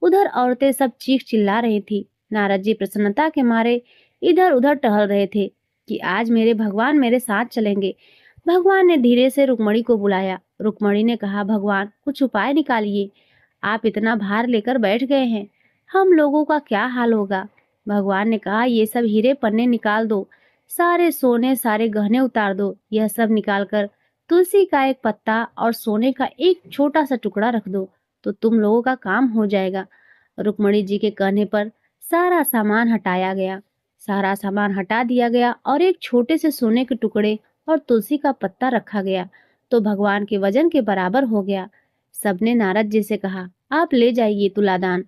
[SPEAKER 2] उधर औरतें सब चीख चिल्ला रही थी। नारद जी प्रसन्नता के मारे इधर उधर टहल रहे थे कि आज मेरे भगवान मेरे साथ चलेंगे। भगवान ने धीरे से रुक्मणी को बुलाया। रुक्मणी ने कहा, भगवान, कुछ उपाय निकालिए, आप इतना भार लेकर बैठ गए हैं। हम लोगों का क्या हाल होगा। भगवान ने कहा, ये सब हीरे पन्ने निकाल दो, सारे सोने सारे गहने उतार दो। यह सब निकालकर तुलसी का एक पत्ता और सोने का एक छोटा सा टुकड़ा रख दो, तो तुम लोगों का काम हो जाएगा। रुक्मणी जी के कहने पर सारा सामान हटाया गया। सारा सामान हटा दिया गया और एक छोटे से सोने के टुकड़े और तुलसी का पत्ता रखा गया, तो भगवान के वजन के बराबर हो गया। सबने नारद जी से कहा, आप ले जाइए तुलादान।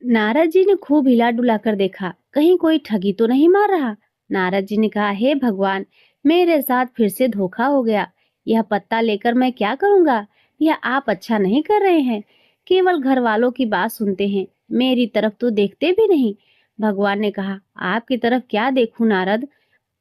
[SPEAKER 2] नारद जी ने खूब हिला डुला कर देखा, कहीं कोई ठगी तो नहीं मार रहा। नारद जी ने कहा, हे भगवान, मेरे साथ फिर से धोखा हो गया। यह पत्ता लेकर मैं क्या करूंगा? यह आप अच्छा नहीं कर रहे हैं। केवल घर वालों की बात सुनते हैं, मेरी तरफ तो देखते भी नहीं। भगवान ने कहा, आपकी तरफ क्या देखूं नारद?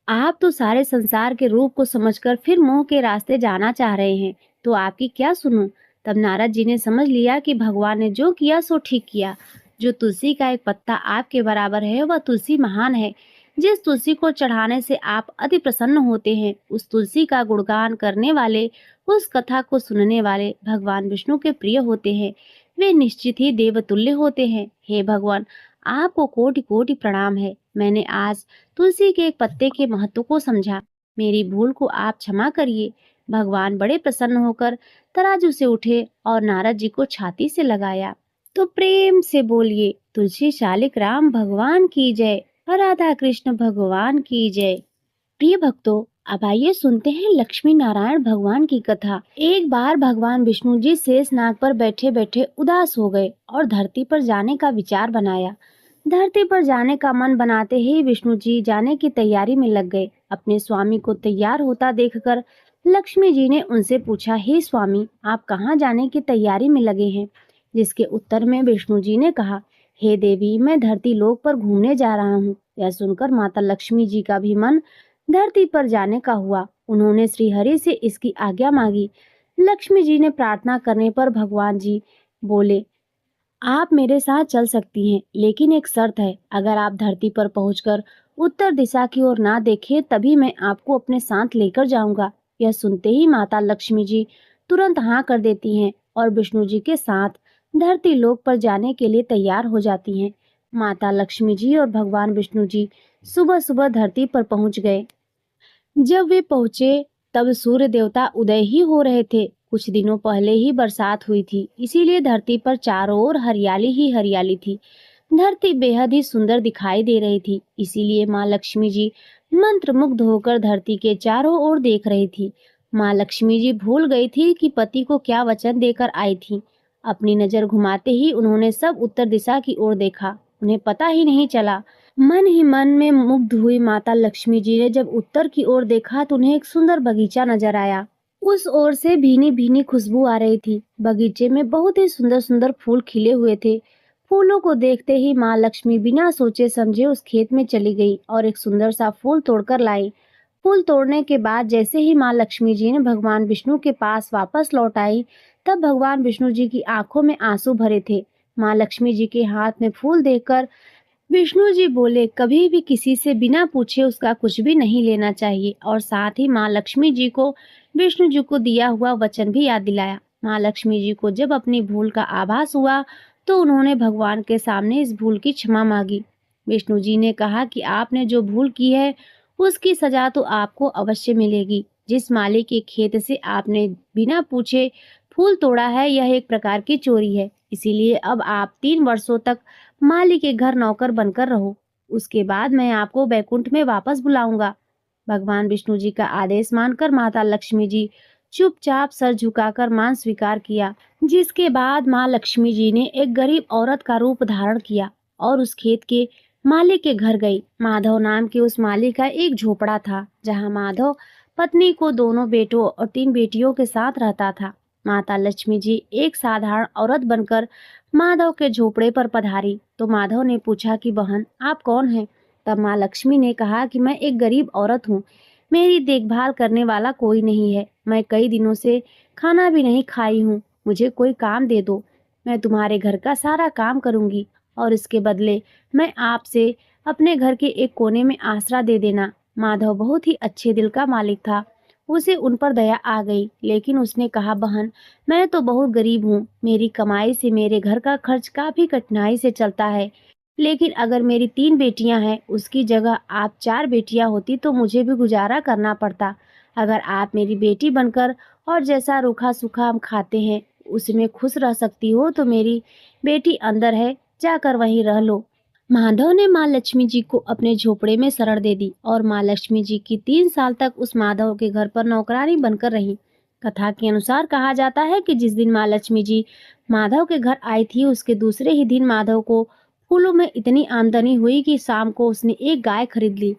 [SPEAKER 2] आप तो सारे संसार के रूप को समझकर फिर मोह के रास्ते जाना चाह रहे हैं, तो आपकी क्या सुनूं? तब नारद जी ने समझ लिया कि भगवान ने जो किया सो ठीक किया। जो तुलसी का एक पत्ता आपके बराबर है, वह तुलसी महान है। जिस तुलसी को चढ़ाने से आप अति प्रसन्न होते हैं, उस तुलसी का गुणगान करने वाले, उस कथा को सुनने वाले भगवान विष्णु के प्रिय होते हैं। वे निश्चित ही देवतुल्य होते हैं। हे भगवान, आपको कोटि कोटि प्रणाम है। मैंने आज तुलसी के एक पत्ते के महत्व को समझा। मेरी भूल को आप क्षमा करिए। भगवान बड़े प्रसन्न होकर तराजू से उठे और नारद जी को छाती से लगाया। तो प्रेम से बोलिए, तुलसी शालिक राम भगवान की जय, राधा कृष्ण भगवान की जय। प्रिय भक्तों, अब आइए सुनते हैं लक्ष्मी नारायण भगवान की कथा। एक बार भगवान विष्णु जी शेष नाग पर बैठे बैठे उदास हो गए और धरती पर जाने का विचार बनाया। धरती पर जाने का मन बनाते ही विष्णु जी जाने की तैयारी में लग गए। अपने स्वामी को तैयार होता देखकर लक्ष्मी जी ने उनसे पूछा, हे स्वामी, आप कहाँ जाने की तैयारी में लगे हैं? जिसके उत्तर में विष्णु जी ने कहा, हे देवी, मैं धरती लोक पर घूमने जा रहा हूँ। यह सुनकर माता लक्ष्मी जी का भी मन धरती पर जाने का हुआ। उन्होंने श्री हरि से इसकी आज्ञा मांगी। लक्ष्मी जी ने प्रार्थना करने पर भगवान जी बोले, आप मेरे साथ चल सकती हैं, लेकिन एक शर्त है। अगर आप धरती पर पहुंचकर उत्तर दिशा की ओर ना देखें, तभी मैं आपको अपने साथ लेकर जाऊंगा। यह सुनते ही माता लक्ष्मी जी तुरंत हाँ कर देती हैं और विष्णु जी के साथ धरती लोक पर जाने के लिए तैयार हो जाती हैं। माता लक्ष्मी जी और भगवान विष्णु जी सुबह सुबह धरती पर पहुंच गए। जब वे पहुंचे तब सूर्य देवता उदय ही हो रहे थे। कुछ दिनों पहले ही बरसात हुई थी, इसीलिए धरती पर चारों ओर हरियाली ही हरियाली थी। धरती बेहद ही सुंदर दिखाई दे रही थी, इसीलिए माँ लक्ष्मी जी मंत्रमुग्ध होकर धरती के चारों ओर देख रही थी। माँ लक्ष्मी जी भूल गई थी कि पति को क्या वचन देकर आई थी। अपनी नजर घुमाते ही उन्होंने सब उत्तर दिशा की ओर देखा। उन्हें पता ही नहीं चला। मन ही मन में मुग्ध हुई माता लक्ष्मी जी ने जब उत्तर की ओर देखा तो उन्हें एक सुंदर बगीचा नजर आया। उस ओर से भीनी भीनी खुशबू आ रही थी। बगीचे में बहुत ही सुंदर सुंदर फूल खिले हुए थे। फूलों को देखते ही माँ लक्ष्मी बिना सोचे समझे उस खेत में चली गई और एक सुंदर सा फूल तोड़कर लाई। फूल तोड़ने के बाद जैसे ही माँ लक्ष्मी जी ने भगवान विष्णु के पास वापस लौट आई, तब भगवान विष्णु जी की आंखों में आंसू भरे थे। माँ लक्ष्मी जी के हाथ में फूल देखकर विष्णु जी बोले, कभी भी किसी से बिना पूछे उसका कुछ भी नहीं लेना चाहिए। और साथ ही माँ लक्ष्मी जी को विष्णु जी को दिया हुआ वचन भी याद दिलाया। माँ लक्ष्मी जी को जब अपनी भूल का आभास हुआ तो उन्होंने भगवान के सामने इस भूल की क्षमा मांगी। विष्णु जी ने कहा कि आपने जो भूल की है उसकी सजा तो आपको अवश्य मिलेगी। जिस माली के खेत से आपने बिना पूछे फूल तोड़ा है, यह एक प्रकार की चोरी है। इसीलिए अब आप 3 वर्षों तक माली के घर नौकर बनकर रहो। उसके बाद मैं आपको बैकुंठ में वापस बुलाऊंगा। भगवान विष्णु जी का आदेश मानकर माता लक्ष्मी जी चुपचाप सर झुकाकर मान स्वीकार किया। जिसके बाद माँ लक्ष्मी जी ने एक गरीब औरत का रूप धारण किया और उस खेत के माली के घर गई। माधव नाम के उस माली का एक झोपड़ा था, जहाँ माधव पत्नी को, दोनों बेटों और 3 बेटियों के साथ रहता था। माता लक्ष्मी जी एक साधारण औरत बनकर माधव के झोपड़े पर पधारी तो माधव ने पूछा कि बहन, आप कौन हैं? तब माँ लक्ष्मी ने कहा कि मैं एक गरीब औरत हूँ। मेरी देखभाल करने वाला कोई नहीं है। मैं कई दिनों से खाना भी नहीं खाई हूँ। मुझे कोई काम दे दो। मैं तुम्हारे घर का सारा काम करूंगी और इसके बदले मैं आपसे अपने घर के एक कोने में आसरा दे देना। माधव बहुत ही अच्छे दिल का मालिक था। उसे उन पर दया आ गई, लेकिन उसने कहा, बहन, मैं तो बहुत गरीब हूँ, मेरी कमाई से मेरे घर का खर्च काफी कठिनाई से चलता है। लेकिन अगर मेरी 3 बेटियां हैं, उसकी जगह आप 4 बेटियां होती तो मुझे भी गुजारा करना पड़ता। अगर आप मेरी बेटी बनकर और जैसा रूखा सूखा हम खाते हैं उसमें खुश रह सकती हो तो मेरी बेटी अंदर है, जाकर वहीं रह लो। माधव ने माँ लक्ष्मी जी को अपने झोपड़े में शरण दे दी और माँ लक्ष्मी जी की 3 साल तक उस माधव के घर पर नौकरानी बनकर रही। कथा के अनुसार कहा जाता है कि जिस दिन माँ लक्ष्मी जी माधव के घर आई थी, उसके दूसरे ही दिन माधव को फूलों में इतनी आमदनी हुई कि शाम को उसने एक गाय खरीद ली।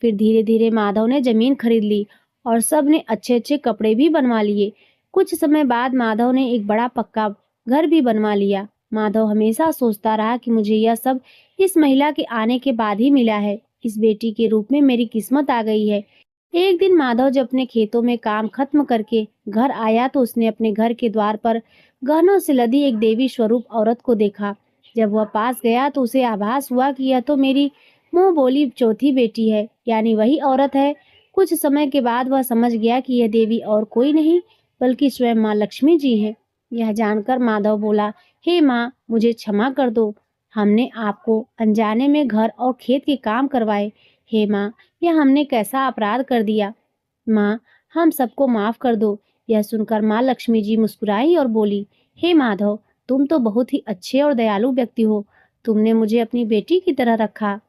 [SPEAKER 2] फिर धीरे धीरे माधव ने जमीन खरीद ली और सब ने अच्छे अच्छे कपड़े भी बनवा लिए। कुछ समय बाद माधव ने एक बड़ा पक्का घर भी बनवा लिया। माधव हमेशा सोचता रहा कि मुझे यह सब इस महिला के आने के बाद ही मिला है। इस बेटी के रूप में मेरी किस्मत आ गई है। एक दिन माधव जब अपने खेतों में काम खत्म करके घर आया तो उसने अपने घर के द्वार पर गहनों से लदी एक देवी स्वरूप औरत को देखा। जब वह पास गया तो उसे आभास हुआ कि यह तो मेरी मुंह बोली चौथी बेटी है, यानी वही औरत है। कुछ समय के बाद वह समझ गया कि यह देवी और कोई नहीं बल्कि स्वयं माँ लक्ष्मी जी है। यह जानकर माधव बोला, हे माँ, मुझे क्षमा कर दो, हमने आपको अनजाने में घर और खेत के काम करवाए। हे माँ, यह हमने कैसा अपराध कर दिया। माँ, हम सबको माफ कर दो। यह सुनकर माँ लक्ष्मी जी मुस्कुराई और बोली, हे माधव, तुम तो बहुत ही अच्छे और दयालु व्यक्ति हो। तुमने मुझे अपनी बेटी की तरह रखा,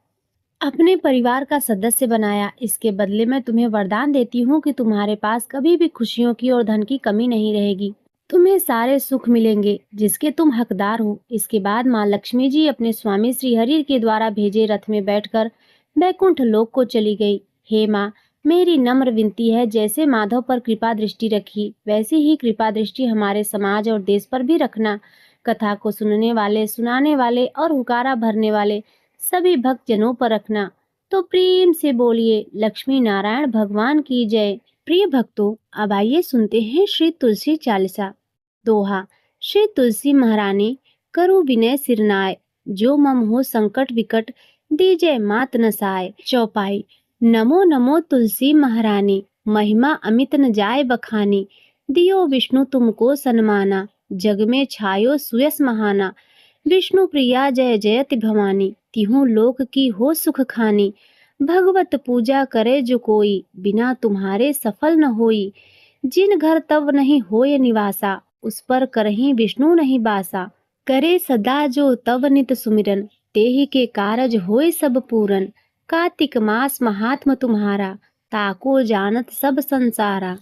[SPEAKER 2] अपने परिवार का सदस्य बनाया। इसके बदले मैं तुम्हें वरदान देती हूँ कि तुम्हारे पास कभी भी खुशियों की और धन की कमी नहीं रहेगी। तुम्हें सारे सुख मिलेंगे जिसके तुम हकदार हो। इसके बाद माँ लक्ष्मी जी अपने स्वामी श्रीहरि के द्वारा भेजे रथ में बैठकर बैकुंठ लोक को चली गई। हे माँ, मेरी नम्र विनती है, जैसे माधव पर कृपा दृष्टि रखी वैसी ही कृपा दृष्टि हमारे समाज और देश पर भी रखना। कथा को सुनने वाले, सुनाने वाले और हुकारा भरने वाले सभी भक्तजनों पर रखना। तो प्रेम से बोलिए लक्ष्मी नारायण भगवान की जय। प्रिय भक्तों, अब आइए सुनते हैं श्री तुलसी चालीसा। दोहा। श्री तुलसी महारानी करु विनय सिरनाय, जो मम हो संकट विकट दीजय मात न साय। चौपाई। नमो नमो तुलसी महारानी, महिमा अमित न जाय बखानी। दियो विष्णु तुमको सन्माना, जग में छायो सुयस महाना। विष्णु प्रिया जय जयति भवानी, तिहु लोक की हो सुख खानी। भगवत पूजा करे जो कोई, बिना तुम्हारे सफल न होई। जिन घर तव नहीं होय निवासा, उस पर करहीं विष्णु नहीं बासा। करे सदा जो तव नित सुमिरन, तेहि के कारज होय सब पूरन। कार्तिक मास महात्म तुम्हारा, ताको जानत सब संसारा।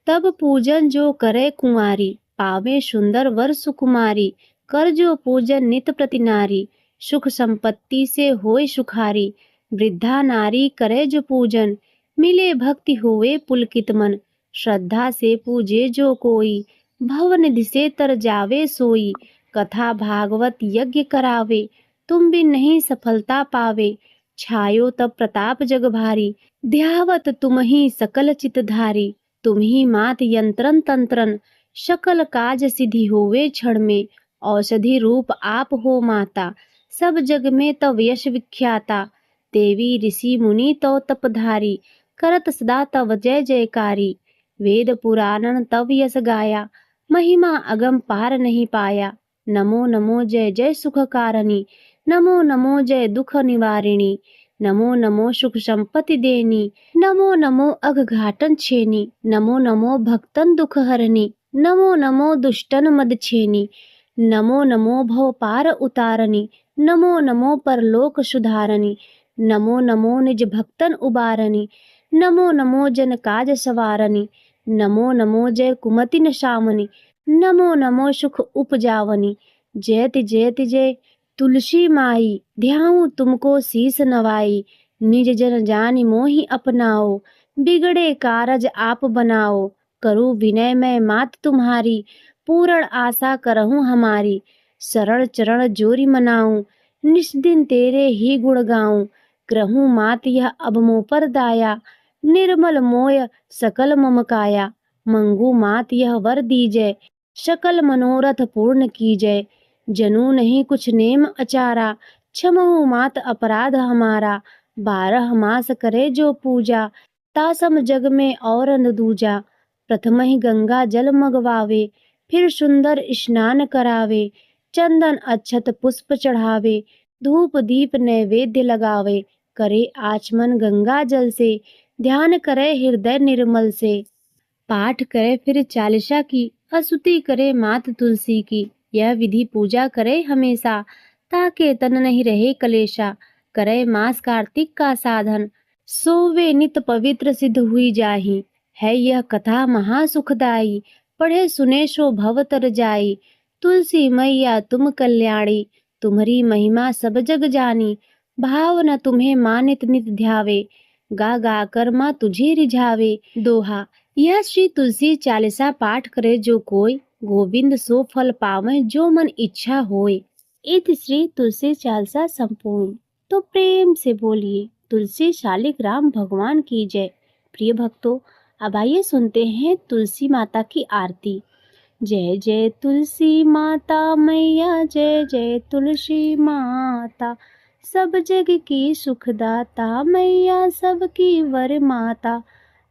[SPEAKER 2] तब पूजन जो करे कुंवारी, पावे सुंदर वर सुकुमारी। कर जो पूजन नित प्रति नारी, सुख संपत्ति से होय सुखारी। वृद्धा नारी करे जो पूजन, मिले भक्ति होवे पुलकित मन। श्रद्धा से पूजे जो कोई, भव निधि से तर जावे सोई। कथा भागवत यज्ञ करावे, तुम भी नहीं सफलता पावे। छायो तब प्रताप जग भारी, ध्यावत तुम ही सकल चितधारी। तुम ही मात यंत्रन तंत्रन, सकल काज सिद्धि होवे क्षण में। औषधि रूप आप हो माता, सब जग में तव यश विख्याता। देवी ऋषि मुनि तो तपधारी, करत सदा तव जय जयकारी। वेद पुराणन तव यश गाया, महिमा अगम पार नहीं पाया। नमो नमो जय जय सुख कारणी, नमो नमो जय दुख निवारिणी। नमो नमो सुख संपत्ति देनी, नमो नमो अघघाटन छेनी। नमो नमो भक्तन दुख हरनी, नमो नमो दुष्टन मद छेनी। नमो नमो भव पार उतारनी, नमो नमो परलोक सुधारनी। नमो नमो निज भक्तन उबारनी, नमो नमो जन काज सवारनी। नमो नमो जय कुमति नशामनी, नमो नमो सुख उपजावनी। जयति जयति जय तुलसी माई, ध्याऊं तुमको शीस नवाई। निज जन जानि मोहि अपनाओ, बिगड़े कारज आप बनाओ। करूँ विनय मैं मात तुम्हारी, पूर्ण आशा करहूँ हमारी। शरण चरण जोरी मनाऊं, निस दिन तेरे ही गुण गाऊं। ग्रहूं मात यह अब मोह पर दाया, निर्मल मोय सकल मम काया। मंगू मात यह वर दीजय, सकल मनोरथ पूर्ण कीजय। जनू नहीं कुछ नेम अचारा, क्षमहु मात अपराध हमारा। 12 मास करे जो पूजा,
[SPEAKER 1] तासम जग में और न दूजा। प्रथम ही गंगा जल मगवावे, फिर सुंदर स्नान करावे। चंदन अक्षत पुष्प चढ़ावे, धूप दीप नैवेद्य लगावे। करे आचमन गंगा जल से, ध्यान करे हृदय निर्मल से। पाठ करे फिर चालीसा की, स्तुति करे मात तुलसी की। यह विधि पूजा करे हमेशा, ताके तन नहीं रहे कलेशा। करे मास कार्तिक का साधन, सोवे नित पवित्र सिद्ध हुई जाही। है यह कथा महासुखदाई, पढ़े सुने सो भव तर जाई। तुलसी मैया तुम कल्याणी, तुम्हारी महिमा सब जग जानी। भाव न तुम्हें मानित नित ध्यावे, गा गा कर माँ तुझे रिझावे। दोहा। यह श्री तुलसी चालीसा पाठ करे जो कोई, गोविंद सो फल पावे जो मन इच्छा होय। इति श्री तुलसी चालीसा संपूर्ण। तो प्रेम से बोलिए तुलसी शालिक राम भगवान की जय। प्रिय भक्तों, अब आइए सुनते हैं तुलसी माता की आरती। जय जय तुलसी माता मैया, जय जय तुलसी माता। सब जग की सुखदाता मैया, सबकी वर माता।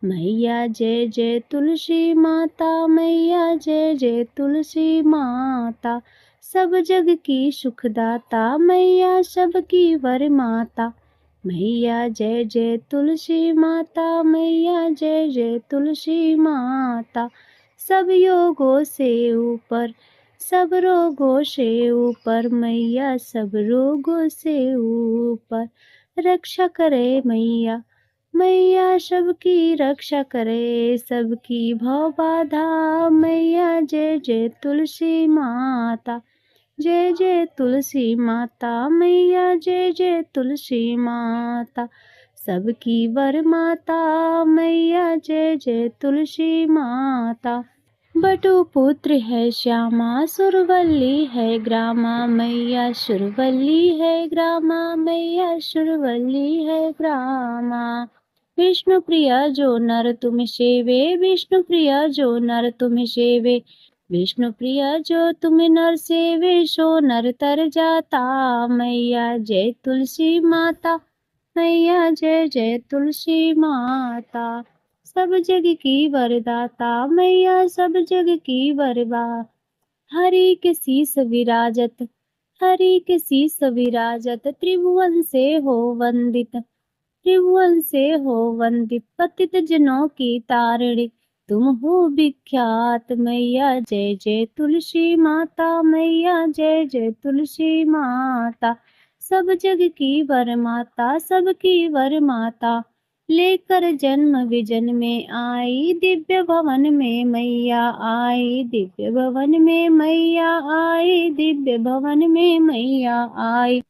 [SPEAKER 1] मैया जय जय तुलसी माता, मैया जय जय तुलसी माता। सब जग की सुखदाता मैया, सबकी वर माता। मैया जय जय तुलसी माता, मैया जय जय तुलसी माता। सब योगों से ऊपर, सब रोगों से ऊपर मैया, सब रोगों से ऊपर। रक्षा करे मैया, मैया सबकी रक्षा करे। सबकी भव बाधा मैया, जय जय तुलसी माता। जय जय तुलसी माता मैया, जय जय तुलसी माता। सबकी वर माता मैया, जय जय तुलसी माता। बटु पुत्र है श्यामा, सुरवल्ली है ग्रामा मैया, सुरवल्ली है ग्रामा मैया, सुरवल्ली है ग्रामा। विष्णु प्रिया जो नर तुम सेवे, विष्णु प्रिया जो नर तुम सेवे। विष्णु प्रिया जो तुम नर सेवे, सो नर तर जाता मैया। जय तुलसी माता मैया, जय जय तुलसी माता। सब जग की वरदाता मैया, सब जग की वरवा। हरि के शीस विराजत, हरि के शीस विराजत। त्रिभुवन से हो वंदित, त्रिभुवन से हो वंदित। पतित जनों की तारिणी, तुम हो विख्यात मैया। जय जय तुलसी माता मैया, जय जय तुलसी माता। सब जग की वर माता, सबकी वर माता। लेकर जन्म विजन में आई, दिव्य भवन में मैया आई। दिव्य भवन में मैया आई, दिव्य भवन में मैया आई।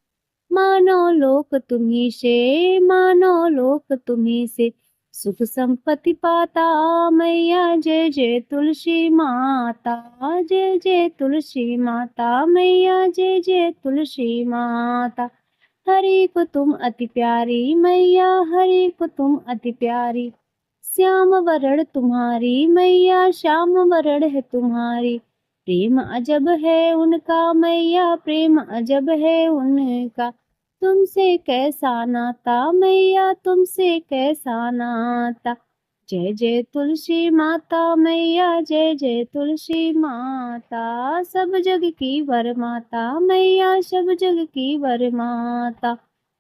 [SPEAKER 1] मानो लोक तुम्ही से, मानो लोक तुम्ही से। सुख संपत्ति पाता मैया, जय जय तुलसी माता। जय जय तुलसी माता मैया, जय जय तुलसी माता। हरि को तुम अति प्यारी मैया, हरि को तुम अति प्यारी। श्याम वरण तुम्हारी मैया, श्याम वरण है तुम्हारी। प्रेम अजब है उनका मैया, प्रेम अजब है उनका। तुमसे कैसा नाता मैया, तुमसे कैसा नाता। जय जय तुलसी माता मैया, जय जय तुलसी माता। सब जग की वर माता मैया, सब जग की वर माता।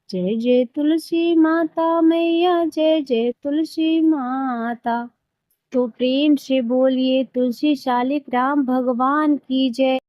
[SPEAKER 1] जय जय तुलसी माता मैया, जय जय तुलसी माता। तो प्रेम से बोलिए तुलसी शालिक राम भगवान की जय।